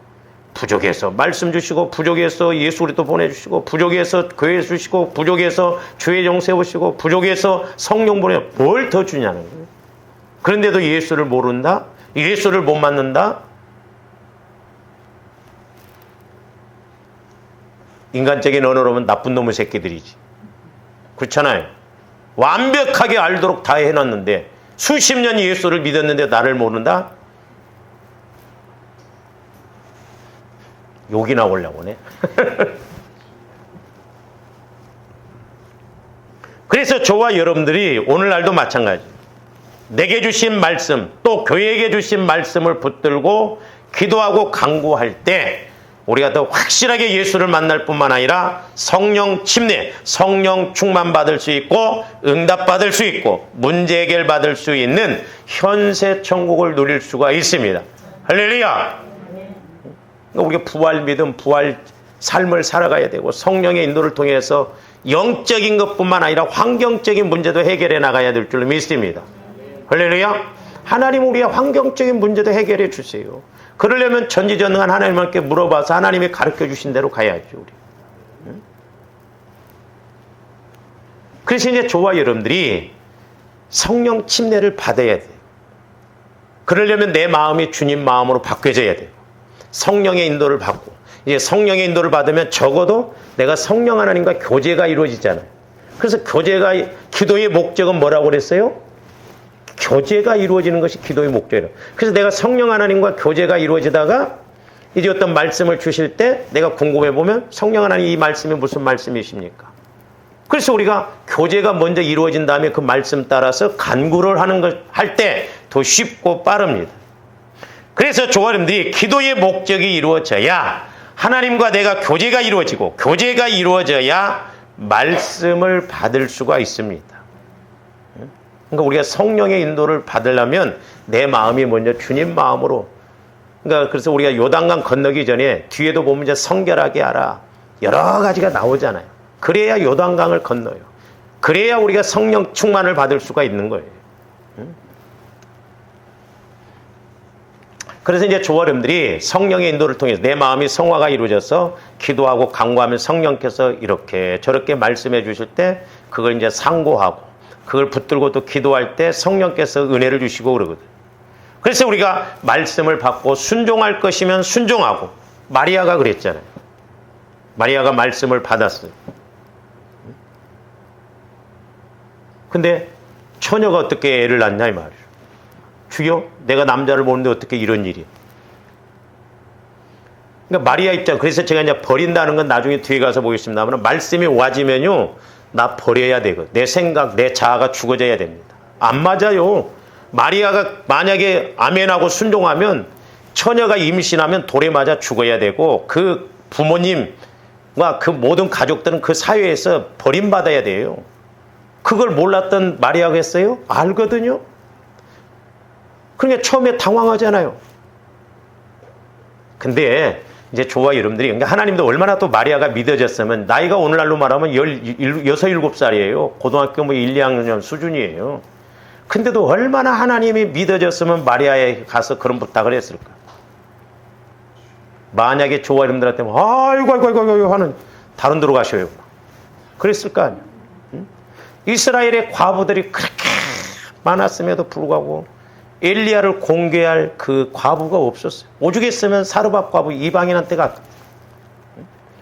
부족해서 말씀 주시고 부족해서 예수 그리스도 보내주시고 부족해서 교회 주시고 부족해서 주의종 세우시고 부족해서 성령 보내 뭘 더 주냐는 거예요. 그런데도 예수를 모른다? 예수를 못 만난다? 인간적인 언어로는 나쁜 놈의 새끼들이지. 그렇잖아요. 완벽하게 알도록 다 해놨는데 수십 년 예수를 믿었는데 나를 모른다? 욕이 나오려고 하네. 그래서 저와 여러분들이 오늘날도 마찬가지. 내게 주신 말씀 또 교회에게 주신 말씀을 붙들고 기도하고 간구할 때 우리가 더 확실하게 예수를 만날 뿐만 아니라 성령 침례, 성령 충만 받을 수 있고 응답 받을 수 있고 문제 해결 받을 수 있는 현세 천국을 누릴 수가 있습니다. 할렐루야. 우리가 부활 믿음, 부활 삶을 살아가야 되고 성령의 인도를 통해서 영적인 것뿐만 아니라 환경적인 문제도 해결해 나가야 될 줄로 믿습니다. 할렐루야. 하나님 우리의 환경적인 문제도 해결해 주세요. 그러려면 전지전능한 하나님께 물어봐서 하나님이 가르쳐 주신 대로 가야죠. 우리. 그래서 이제 저와 여러분들이 성령 침례를 받아야 돼요. 그러려면 내 마음이 주님 마음으로 바뀌어져야 돼요. 성령의 인도를 받고 이제 성령의 인도를 받으면 적어도 내가 성령 하나님과 교제가 이루어지잖아요. 그래서 교제가 기도의 목적은 뭐라고 그랬어요? 교제가 이루어지는 것이 기도의 목적이에요. 그래서 내가 성령 하나님과 교제가 이루어지다가 이제 어떤 말씀을 주실 때 내가 궁금해 보면 성령 하나님 이 말씀이 무슨 말씀이십니까? 그래서 우리가 교제가 먼저 이루어진 다음에 그 말씀 따라서 간구를 하는 걸 할 때 더 쉽고 빠릅니다. 그래서 저와 여러분들이 기도의 목적이 이루어져야 하나님과 내가 교제가 이루어지고 교제가 이루어져야 말씀을 받을 수가 있습니다. 그러니까 우리가 성령의 인도를 받으려면 내 마음이 먼저 주님 마음으로 그러니까 그래서 우리가 요단강 건너기 전에 뒤에도 보면 이제 성결하게 하라 여러 가지가 나오잖아요. 그래야 요단강을 건너요. 그래야 우리가 성령 충만을 받을 수가 있는 거예요. 그래서 이제 저와 여러분들이 성령의 인도를 통해서 내 마음이 성화가 이루어져서 기도하고 간구하면 성령께서 이렇게 저렇게 말씀해 주실 때 그걸 이제 상고하고 그걸 붙들고 또 기도할 때 성령께서 은혜를 주시고 그러거든. 그래서 우리가 말씀을 받고 순종할 것이면 순종하고, 마리아가 그랬잖아요. 마리아가 말씀을 받았어요. 근데 처녀가 어떻게 애를 낳냐 이 말이에요. 주여, 내가 남자를 보는데 어떻게 이런 일이. 그러니까 마리아 입장, 그래서 제가 이제 버린다는 건 나중에 뒤에 가서 보겠습니다만, 말씀이 와지면요, 나 버려야 되거든. 내 생각, 내 자아가 죽어져야 됩니다. 안 맞아요. 마리아가 만약에 아멘하고 순종하면, 처녀가 임신하면 돌에 맞아 죽어야 되고, 그 부모님과 그 모든 가족들은 그 사회에서 버림받아야 돼요. 그걸 몰랐던 마리아가 했어요? 알거든요. 그러니까 처음에 당황하잖아요. 근데 이제 저와 여러분들이, 그러니까 하나님도 얼마나 또 마리아가 믿어졌으면, 나이가 오늘날로 말하면 16, 17살이에요. 고등학교 뭐 1, 2학년 수준이에요. 근데도 얼마나 하나님이 믿어졌으면 마리아에 가서 그런 부탁을 했을까. 만약에 저와 여러분들한테 아이고 하는, 다른 데로 가셔요. 그랬을 거 아니에요. 이스라엘의 과부들이 그렇게 많았음에도 불구하고 엘리야를 공개할 그 과부가 없었어요. 오죽했으면 사르밧 과부 이방인한테 갔거든요.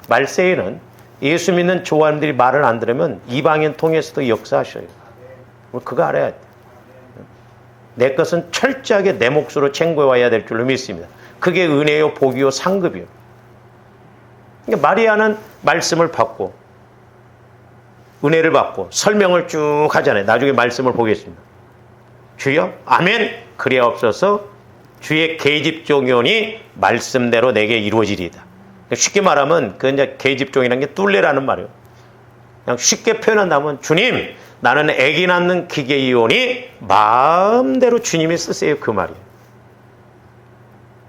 말세에는 예수 믿는 조원들이 말을 안 들으면 이방인 통해서도 역사하셔요. 그거 알아야 돼요. 내 것은 철저하게 내 몫으로 챙겨와야 될 줄로 믿습니다. 그게 은혜요, 복이요, 상급이요. 그러니까 마리아는 말씀을 받고 은혜를 받고 설명을 쭉 하잖아요. 나중에 말씀을 보겠습니다. 주여, 아멘, 그리하옵소서. 주의 계집종이오니 말씀대로 내게 이루어지리이다. 쉽게 말하면 그 이제 계집종이라는 게 뚫레라는 말이에요. 그냥 쉽게 표현한다면, 주님, 나는 애기 낳는 기계이오니 마음대로 주님이 쓰세요, 그 말이에요.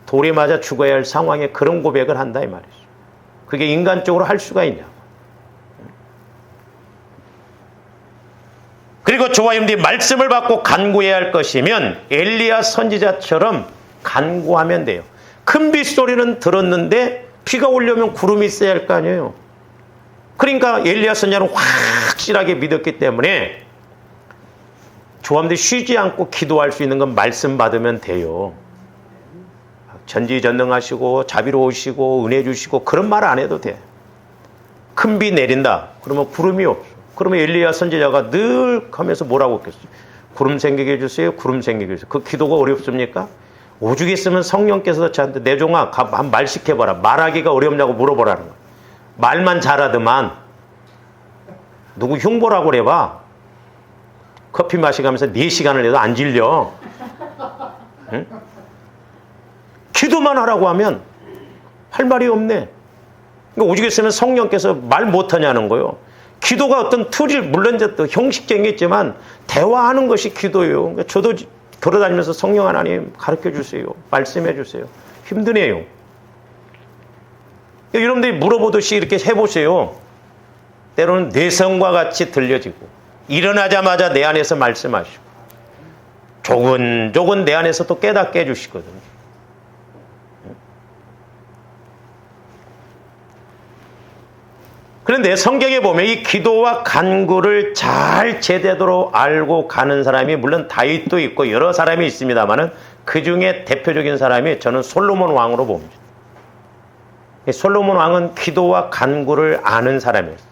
돌에 맞아 죽어야 할 상황에 그런 고백을 한다 이 말이죠. 그게 인간적으로 할 수가 있냐. 그리고 저와 여러분들이 말씀을 받고 간구해야 할 것이면 엘리야 선지자처럼 간구하면 돼요. 큰 빗소리는 들었는데 비가 오려면 구름이 있어야 할 거 아니에요. 그러니까 엘리야 선지자는 확실하게 믿었기 때문에 저와 여러분들이 쉬지 않고 기도할 수 있는 건 말씀 받으면 돼요. 전지전능하시고 자비로우시고 은혜 주시고 그런 말 안 해도 돼. 큰 비 내린다. 그러면 구름이 없어. 그러면 엘리야 선지자가 늘 하면서 뭐라고 했겠어요? 구름 생기게 해주세요. 구름 생기게 해주세요. 그 기도가 어렵습니까? 오죽했으면 성령께서 저한테 내 종아 한 말 시켜봐라. 말하기가 어렵냐고 물어보라는 거야. 말만 잘하더만 누구 흉보라고 그래봐. 커피 마시면서 4시간을 해도 안 질려. 응? 기도만 하라고 하면 할 말이 없네. 그러니까 오죽했으면 성령께서 말 못하냐는 거예요. 기도가 어떤 틀을, 물론 이제 또 형식적이겠지만 대화하는 것이 기도예요. 그러니까 저도 걸어다니면서 성령 하나님 가르쳐 주세요. 말씀해 주세요. 힘드네요. 여러분들이 물어보듯이 이렇게 해보세요. 때로는 뇌성과 같이 들려지고 일어나자마자 내 안에서 말씀하시고 조근조근 내 안에서 또 깨닫게 해주시거든요. 그런데 성경에 보면 이 기도와 간구를 잘 제대로 알고 가는 사람이 물론 다윗도 있고 여러 사람이 있습니다만은 그 중에 대표적인 사람이 저는 솔로몬 왕으로 봅니다. 솔로몬 왕은 기도와 간구를 아는 사람이었어요.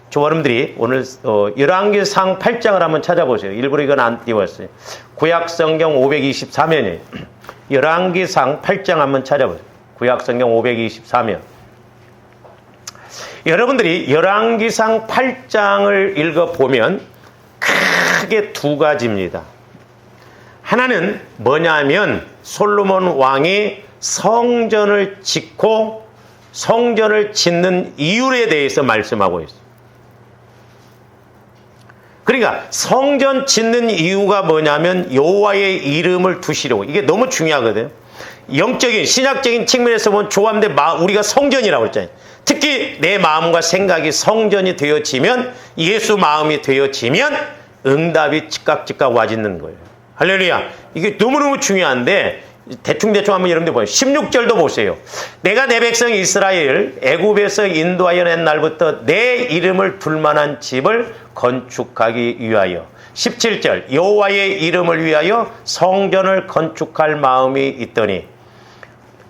저와 여러분들이 오늘 열왕기상 8장을 한번 찾아보세요. 일부러 이건 안 띄웠어요. 구약성경 523면이에요. 열왕기상 8장 한번 찾아보세요. 구약성경 523면. 여러분들이 열왕기상 8장을 읽어보면 크게 두 가지입니다. 하나는 뭐냐면 솔로몬 왕이 성전을 짓고 성전을 짓는 이유에 대해서 말씀하고 있어요. 그러니까 성전 짓는 이유가 뭐냐면 여호와의 이름을 두시려고. 이게 너무 중요하거든요. 영적인 신약적인 측면에서 보면 좋아하는데 우리가 성전이라고 했잖아요. 특히 내 마음과 생각이 성전이 되어지면, 예수 마음이 되어지면 응답이 즉각 와지는 거예요. 할렐루야. 이게 너무너무 중요한데 대충 한번 여러분들 보세요. 16절도 보세요. 내가 내 백성 이스라엘 애굽에서 인도하여 낸 날부터 내 이름을 둘만한 집을 건축하기 위하여. 17절 여호와의 이름을 위하여 성전을 건축할 마음이 있더니.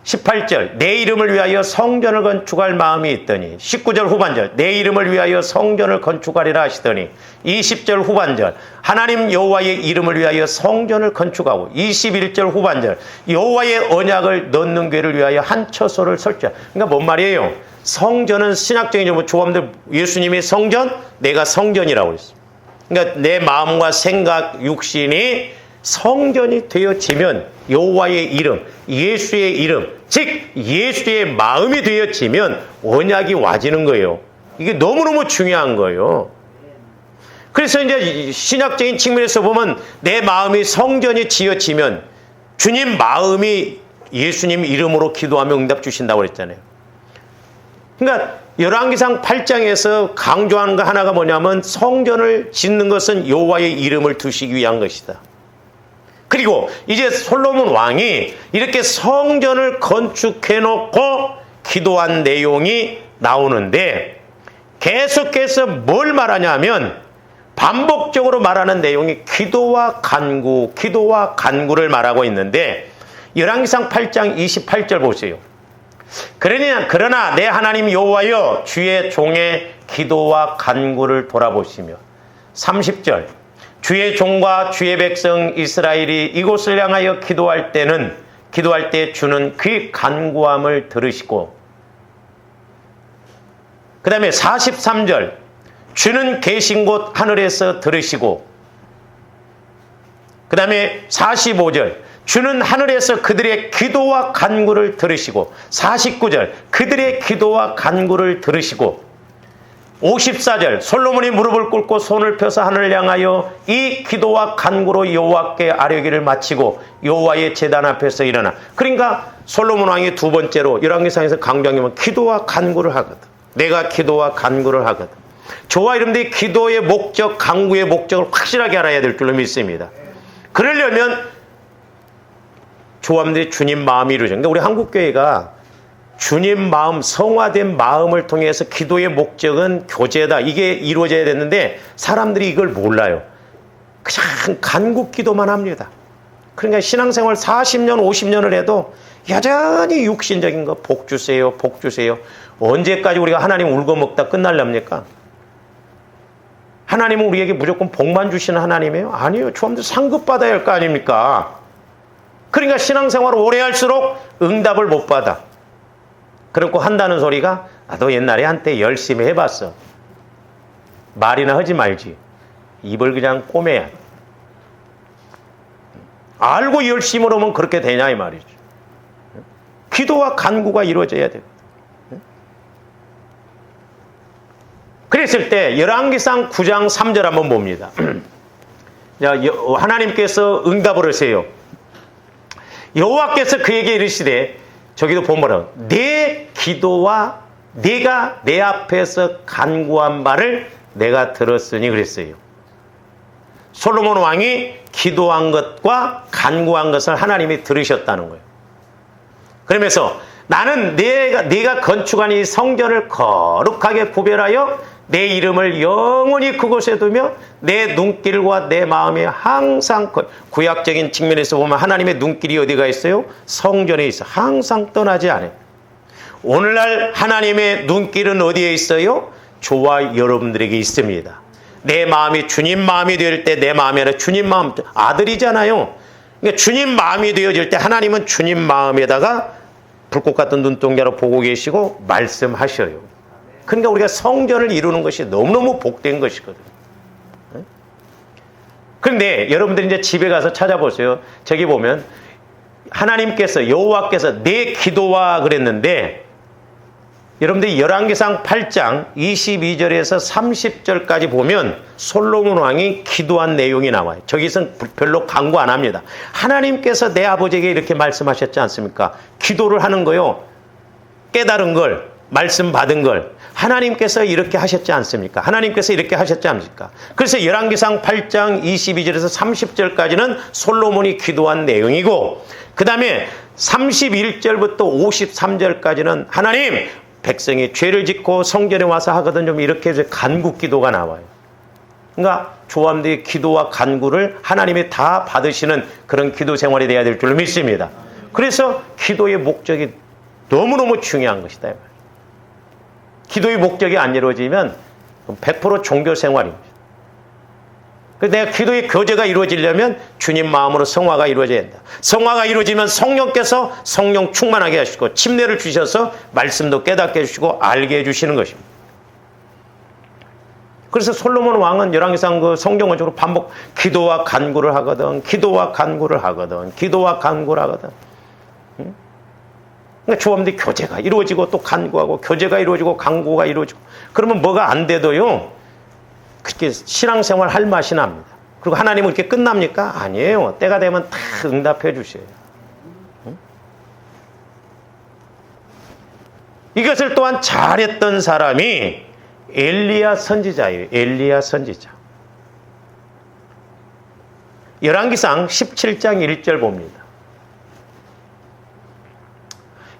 18절 내 이름을 위하여 성전을 건축할 마음이 있더니. 19절 후반절 내 이름을 위하여 성전을 건축하리라 하시더니. 20절 후반절 하나님 여호와의 이름을 위하여 성전을 건축하고. 21절 후반절 여호와의 언약을 넣는 궤를 위하여 한 처소를 설치하라. 그러니까 뭔 말이에요? 성전은 신학적인 조합들, 예수님이 성전, 내가 성전이라고 그랬어요. 그러니까 내 마음과 생각, 육신이 성전이 되어지면 여호와의 이름, 예수의 이름, 즉 예수의 마음이 되어지면 언약이 와지는 거예요. 이게 너무너무 중요한 거예요. 그래서 이제 신학적인 측면에서 보면 내 마음이 성전이 지어지면 주님 마음이 예수님 이름으로 기도하며 응답 주신다고 그랬잖아요. 그러니까 열왕기상 8장에서 강조하는 거 하나가 뭐냐면 성전을 짓는 것은 여호와의 이름을 두시기 위한 것이다. 그리고 이제 솔로몬 왕이 이렇게 성전을 건축해놓고 기도한 내용이 나오는데 계속해서 뭘 말하냐면 반복적으로 말하는 내용이 기도와 간구를 말하고 있는데 열왕기상 8장 28절 보세요. 그러나 내 하나님 여호와여 주의 종의 기도와 간구를 돌아보시며. 30절 주의 종과 주의 백성 이스라엘이 이곳을 향하여 기도할 때 주는 그 간구함을 들으시고. 그 다음에 43절 주는 계신 곳 하늘에서 들으시고. 그 다음에 45절 주는 하늘에서 그들의 기도와 간구를 들으시고. 49절 그들의 기도와 간구를 들으시고. 54절 솔로몬이 무릎을 꿇고 손을 펴서 하늘을 향하여 이 기도와 간구로 여호와께 아뢰기를 마치고 여호와의 제단 앞에서 일어나. 그러니까 솔로몬 왕이 두 번째로 열왕기상에서 강조하면 기도와 간구를 하거든. 내가 기도와 간구를 하거든. 저와 여러분들이 기도의 목적, 간구의 목적을 확실하게 알아야 될 줄로 믿습니다. 그러려면 조합들이 주님 마음이 이루어져. 그러니까 우리 한국교회가 주님 마음, 성화된 마음을 통해서 기도의 목적은 교제다. 이게 이루어져야 되는데 사람들이 이걸 몰라요. 그냥 간구 기도만 합니다. 그러니까 신앙생활 40년, 50년을 해도 여전히 육신적인 거 복 주세요, 복 주세요. 언제까지 우리가 하나님 울고 먹다 끝날랍니까? 하나님은 우리에게 무조건 복만 주시는 하나님이에요? 아니에요. 조합들 상급받아야 할 거 아닙니까? 그러니까 신앙생활을 오래 할수록 응답을 못 받아. 그렇고 한다는 소리가 나도 옛날에 한때 열심히 해봤어. 말이나 하지 말지. 입을 그냥 꼬매야. 알고 열심히 하면 그렇게 되냐 이 말이죠. 기도와 간구가 이루어져야 돼요. 그랬을 때 열왕기상 9장 3절 한번 봅니다. 하나님께서 응답을 하세요. 여호와께서 그에게 이르시되, 저기도 보면 내 기도와 네가 내 앞에서 간구한 바를 내가 들었으니 그랬어요. 솔로몬 왕이 기도한 것과 간구한 것을 하나님이 들으셨다는 거예요. 그러면서 나는 네가 건축한 이 성전을 거룩하게 구별하여 내 이름을 영원히 그곳에 두며 내 눈길과 내 마음에 항상, 구약적인 측면에서 보면 하나님의 눈길이 어디가 있어요? 성전에 있어. 항상 떠나지 않아요. 오늘날 하나님의 눈길은 어디에 있어요? 저와 여러분들에게 있습니다. 내 마음이 주님 마음이 될 때 내 마음이 아니라 주님 마음, 아들이잖아요. 그러니까 주님 마음이 되어질 때 하나님은 주님 마음에다가 불꽃 같은 눈동자로 보고 계시고 말씀하셔요. 그러니까 우리가 성전을 이루는 것이 너무너무 복된 것이거든요. 그런데 여러분들이 이제 집에 가서 찾아보세요. 저기 보면 하나님께서, 여호와께서 내 기도와 그랬는데, 여러분들이 열왕기상 8장 22절에서 30절까지 보면 솔로몬 왕이 기도한 내용이 나와요. 저기서는 별로 간구 안 합니다. 하나님께서 내 아버지에게 이렇게 말씀하셨지 않습니까? 기도를 하는 거요. 깨달은 걸, 말씀 받은 걸 하나님께서 이렇게 하셨지 않습니까? 하나님께서 이렇게 하셨지 않습니까? 그래서 열왕기상 8장 22절에서 30절까지는 솔로몬이 기도한 내용이고, 그 다음에 31절부터 53절까지는 하나님, 백성이 죄를 짓고 성전에 와서 하거든 좀 이렇게 해서 간구 기도가 나와요. 그러니까 조함들의 기도와 간구를 하나님이 다 받으시는 그런 기도 생활이 돼야 될 줄로 믿습니다. 그래서 기도의 목적이 너무너무 중요한 것이다. 기도의 목적이 안 이루어지면 100% 종교 생활입니다. 내가 기도의 교제가 이루어지려면 주님 마음으로 성화가 이루어져야 된다. 성화가 이루어지면 성령께서 성령 충만하게 하시고 침례를 주셔서 말씀도 깨닫게 해주시고 알게 해주시는 것입니다. 그래서 솔로몬 왕은 열왕기상 그 성경원적으로 반복 기도와 간구를 하거든, 기도와 간구를 하거든, 기도와 간구를 하거든. 그러니까 조함들이 교제가 이루어지고 또 간구하고 교제가 이루어지고 간구가 이루어지고 그러면 뭐가 안 돼도요 그렇게 신앙생활 할 맛이 납니다. 그리고 하나님은 이렇게 끝납니까? 아니에요. 때가 되면 다 응답해 주셔요. 이것을 또한 잘했던 사람이 엘리야 선지자예요. 엘리야 선지자. 열왕기상 17장 1절 봅니다.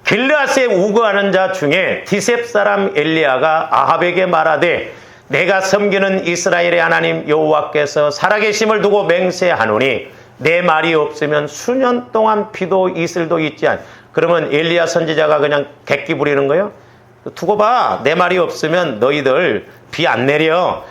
길르앗에 우거하는 자 중에 디셉 사람 엘리야가 아합에게 말하되 내가 섬기는 이스라엘의 하나님 여호와께서 살아계심을 두고 맹세하노니 내 말이 없으면 수년 동안 비도 이슬도 있지 않. 그러면 엘리야 선지자가 그냥 객기 부리는 거예요? 두고 봐. 내 말이 없으면 너희들 비 안 내려.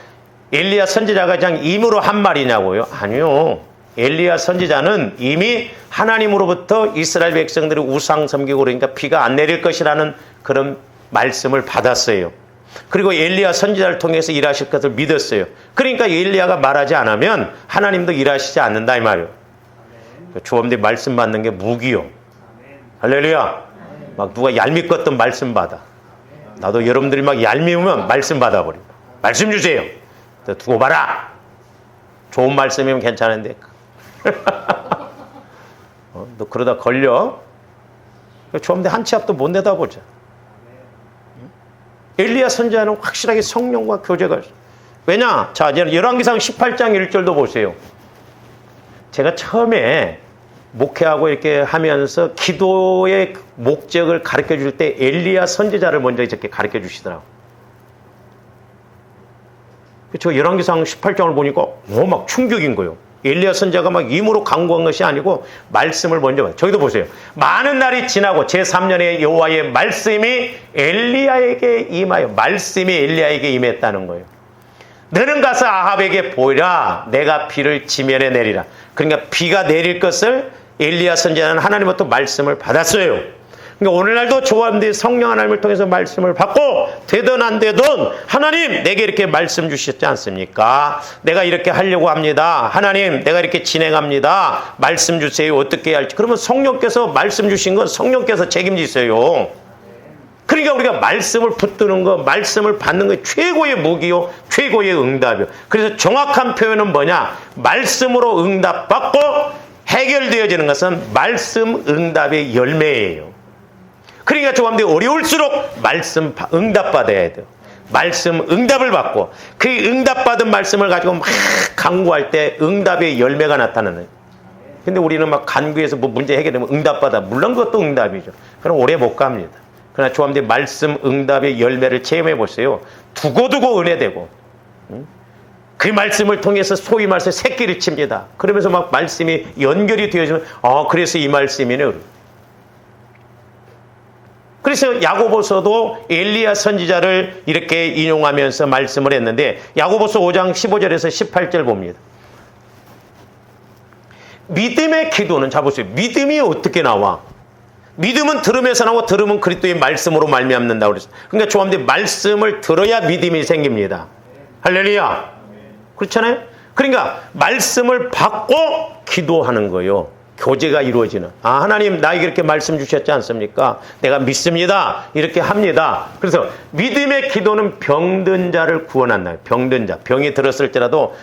엘리야 선지자가 그냥 임으로 한 말이냐고요? 아니요. 엘리야 선지자는 이미 하나님으로부터 이스라엘 백성들이 우상 섬기고 그러니까 비가 안 내릴 것이라는 그런 말씀을 받았어요. 그리고 엘리야 선지자를 통해서 일하실 것을 믿었어요. 그러니까 엘리야가 말하지 않으면 하나님도 일하시지 않는다 이 말이에요. 조함들이 말씀 받는 게 무기요. 할렐루야. 막 누가 얄밉었던 말씀 받아. 나도 여러분들이 막 얄미우면 말씀 받아버려. 말씀 주세요. 두고 봐라. 좋은 말씀이면 괜찮은데 너 그러다 걸려. 조함들 한 치 앞도 못 내다보자. 엘리야 선지자는 확실하게 성령과 교제가 있어요. 왜냐? 자, 열왕기상 18장 1절도 보세요. 제가 처음에 목회하고 이렇게 하면서 기도의 목적을 가르쳐 줄 때 엘리야 선지자를 먼저 이렇게 가르쳐 주시더라고요. 저 열왕기상 18장을 보니까 너무 막 충격인 거예요. 엘리야 선지자가 막 임으로 강구한 것이 아니고 말씀을 먼저 봐요. 저기도 보세요. 많은 날이 지나고 제3년에 여호와의 말씀이 엘리야에게 임하여 말씀이 엘리야에게 임했다는 거예요. 너는 가서 아합에게 보이라. 내가 비를 지면에 내리라. 그러니까 비가 내릴 것을 엘리야 선지자는 하나님부터 말씀을 받았어요. 그러니까 오늘날도 조함들이 성령 하나님을 통해서 말씀을 받고 되든 안 되든 하나님 내게 이렇게 말씀 주셨지 않습니까? 내가 이렇게 하려고 합니다. 하나님 내가 이렇게 진행합니다. 말씀 주세요. 어떻게 해야 할지. 그러면 성령께서 말씀 주신 건 성령께서 책임지세요. 그러니까 우리가 말씀을 붙드는 거, 말씀을 받는 거 최고의 무기요, 최고의 응답이요. 그래서 정확한 표현은 뭐냐? 말씀으로 응답받고 해결되어지는 것은 말씀 응답의 열매예요. 그러니까 조함들이 어려울수록 말씀 응답받아야 돼요. 말씀 응답을 받고 그 응답받은 말씀을 가지고 막 간구할 때 응답의 열매가 나타나는 거예요. 근데 우리는 막 간구해서 뭐 문제 해결되면 응답받아. 물론 그것도 응답이죠. 그럼 오래 못 갑니다. 그러나 조함들이 말씀 응답의 열매를 체험해 보세요. 두고두고 은혜되고 그 말씀을 통해서 소위 말해서 새끼를 칩니다. 그러면서 막 말씀이 연결이 되어지면 그래서 이 말씀이네. 그래서 야고보서도 엘리야 선지자를 이렇게 인용하면서 말씀을 했는데 야고보서 5장 15절에서 18절 봅니다. 믿음의 기도는 자 보세요. 믿음이 어떻게 나와? 믿음은 들음에서 나오고 들음은 그리스도의 말씀으로 말미암는다고 그랬어요. 그러니까 조함들이 말씀을 들어야 믿음이 생깁니다. 할렐루야. 그렇잖아요? 그러니까 말씀을 받고 기도하는 거예요. 교제가 이루어지는. 하나님 나에게 이렇게 말씀 주셨지 않습니까? 내가 믿습니다. 이렇게 합니다. 그래서 믿음의 기도는 병든 자를 구원한다. 병든 자. 병이 들었을지라도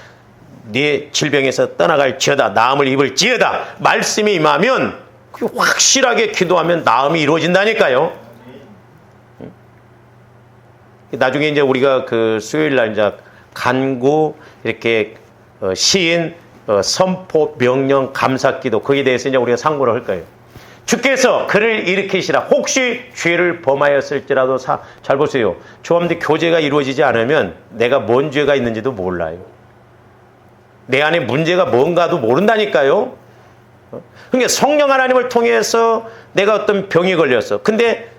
네 질병에서 떠나갈지어다. 나음을 입을지어다. 말씀이 임하면 확실하게 기도하면 나음이 이루어진다니까요. 나중에 이제 우리가 그 수요일 날 이제 간구 이렇게 시인 선포 명령 감사기도 거기에 대해서 이제 우리가 상고를 할 거예요. 주께서 그를 일으키시라. 혹시 죄를 범하였을지라도 잘 보세요. 조합대 교제가 이루어지지 않으면 내가 뭔 죄가 있는지도 몰라요. 내 안에 문제가 뭔가도 모른다니까요. 그러니까 성령 하나님을 통해서 내가 어떤 병이 걸렸어. 근데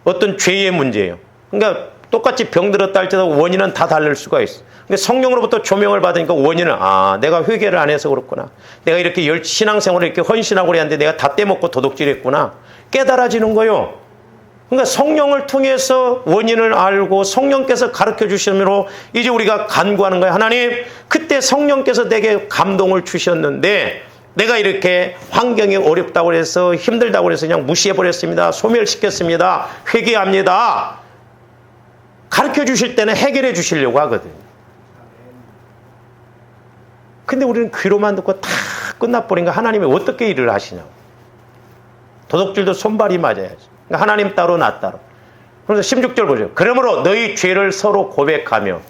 어떤 죄의 문제예요. 그러니까 똑같이 병 들었다 할지라도 원인은 다 다를 수가 있어. 그러니까 성령으로부터 조명을 받으니까 원인은 내가 회개를 안 해서 그렇구나. 내가 이렇게 신앙생활을 이렇게 헌신하고 그랬는데 내가 다 떼먹고 도둑질했구나. 깨달아지는 거요. 그러니까 성령을 통해서 원인을 알고 성령께서 가르쳐 주심으로 이제 우리가 간구하는 거예요. 하나님, 그때 성령께서 내게 감동을 주셨는데 내가 이렇게 환경이 어렵다고 해서 힘들다고 해서 그냥 무시해버렸습니다. 소멸시켰습니다. 회개합니다. 가르쳐 주실 때는 해결해 주시려고 하거든요. 근데 우리는 귀로만 듣고 다 끝나버리니까 하나님이 어떻게 일을 하시냐고. 도둑질도 손발이 맞아야지. 그러니까 하나님 따로 나 따로. 그래서 16절 보죠. 그러므로 너희 죄를 서로 고백하며.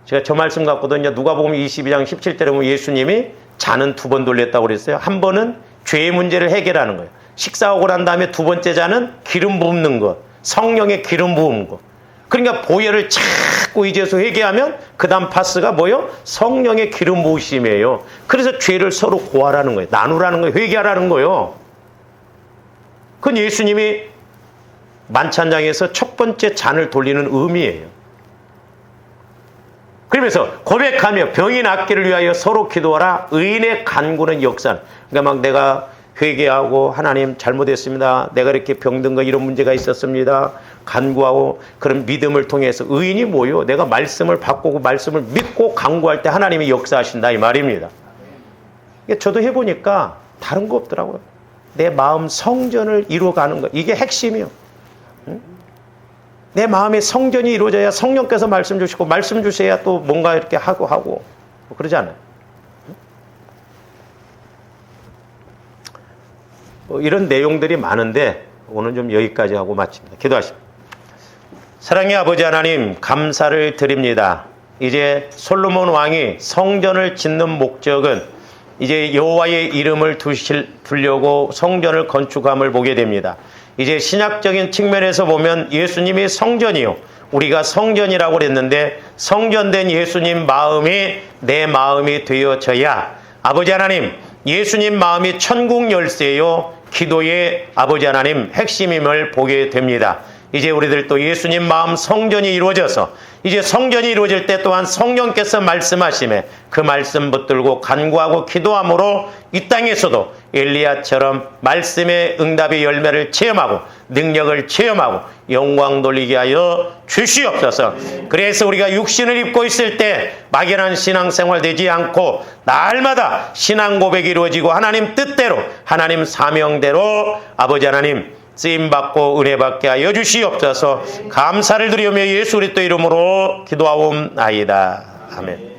제가 저 말씀 갖고도 이제 누가복음 22장 17절에 보면 예수님이 잔은 2번 돌렸다고 그랬어요. 한 번은 죄의 문제를 해결하는 거예요. 식사하고 난 다음에 두 번째 잔은 기름 붓는 것. 성령의 기름 부은 것. 그러니까 보혈을 자꾸 이제서 회개하면 그 다음 파스가 뭐예요? 성령의 기름 부으심이에요. 그래서 죄를 서로 고하라는 거예요. 나누라는 거예요. 회개하라는 거예요. 그건 예수님이 만찬장에서 첫 번째 잔을 돌리는 의미예요. 그러면서 고백하며 병이 낫기를 위하여 서로 기도하라. 의인의 간구는 역사. 그러니까 막 내가 회개하고 하나님 잘못했습니다. 내가 이렇게 병든 거 이런 문제가 있었습니다. 간구하고 그런 믿음을 통해서 의인이 뭐요? 내가 말씀을 바꾸고 말씀을 믿고 간구할 때 하나님이 역사하신다 이 말입니다. 저도 해보니까 다른 거 없더라고요. 내 마음 성전을 이루어가는 거. 이게 핵심이요. 내 마음의 성전이 이루어져야 성령께서 말씀 주시고 말씀 주셔야 또 뭔가 이렇게 하고 그러지 않아요. 이런 내용들이 많은데 오늘 좀 여기까지 하고 마칩니다. 기도하십니다. 사랑의 아버지 하나님 감사를 드립니다. 이제 솔로몬 왕이 성전을 짓는 목적은 이제 여호와의 이름을 두려고 성전을 건축함을 보게 됩니다. 이제 신약적인 측면에서 보면 예수님이 성전이요. 우리가 성전이라고 그랬는데 성전된 예수님 마음이 내 마음이 되어져야 아버지 하나님 예수님 마음이 천국 열쇠요. 기도의 아버지 하나님 핵심임을 보게 됩니다. 이제 우리들도 예수님 마음 성전이 이루어져서 이제 성전이 이루어질 때 또한 성령께서 말씀하심에 그 말씀 붙들고 간구하고 기도함으로 이 땅에서도 엘리야처럼 말씀의 응답의 열매를 체험하고 능력을 체험하고 영광 돌리게 하여 주시옵소서. 그래서 우리가 육신을 입고 있을 때 막연한 신앙생활 되지 않고 날마다 신앙 고백이 이루어지고 하나님 뜻대로 하나님 사명대로 아버지 하나님 쓰임받고 은혜받게 하여 주시옵소서. 감사를 드리며 예수 그리스도 이름으로 기도하옵나이다. 아멘.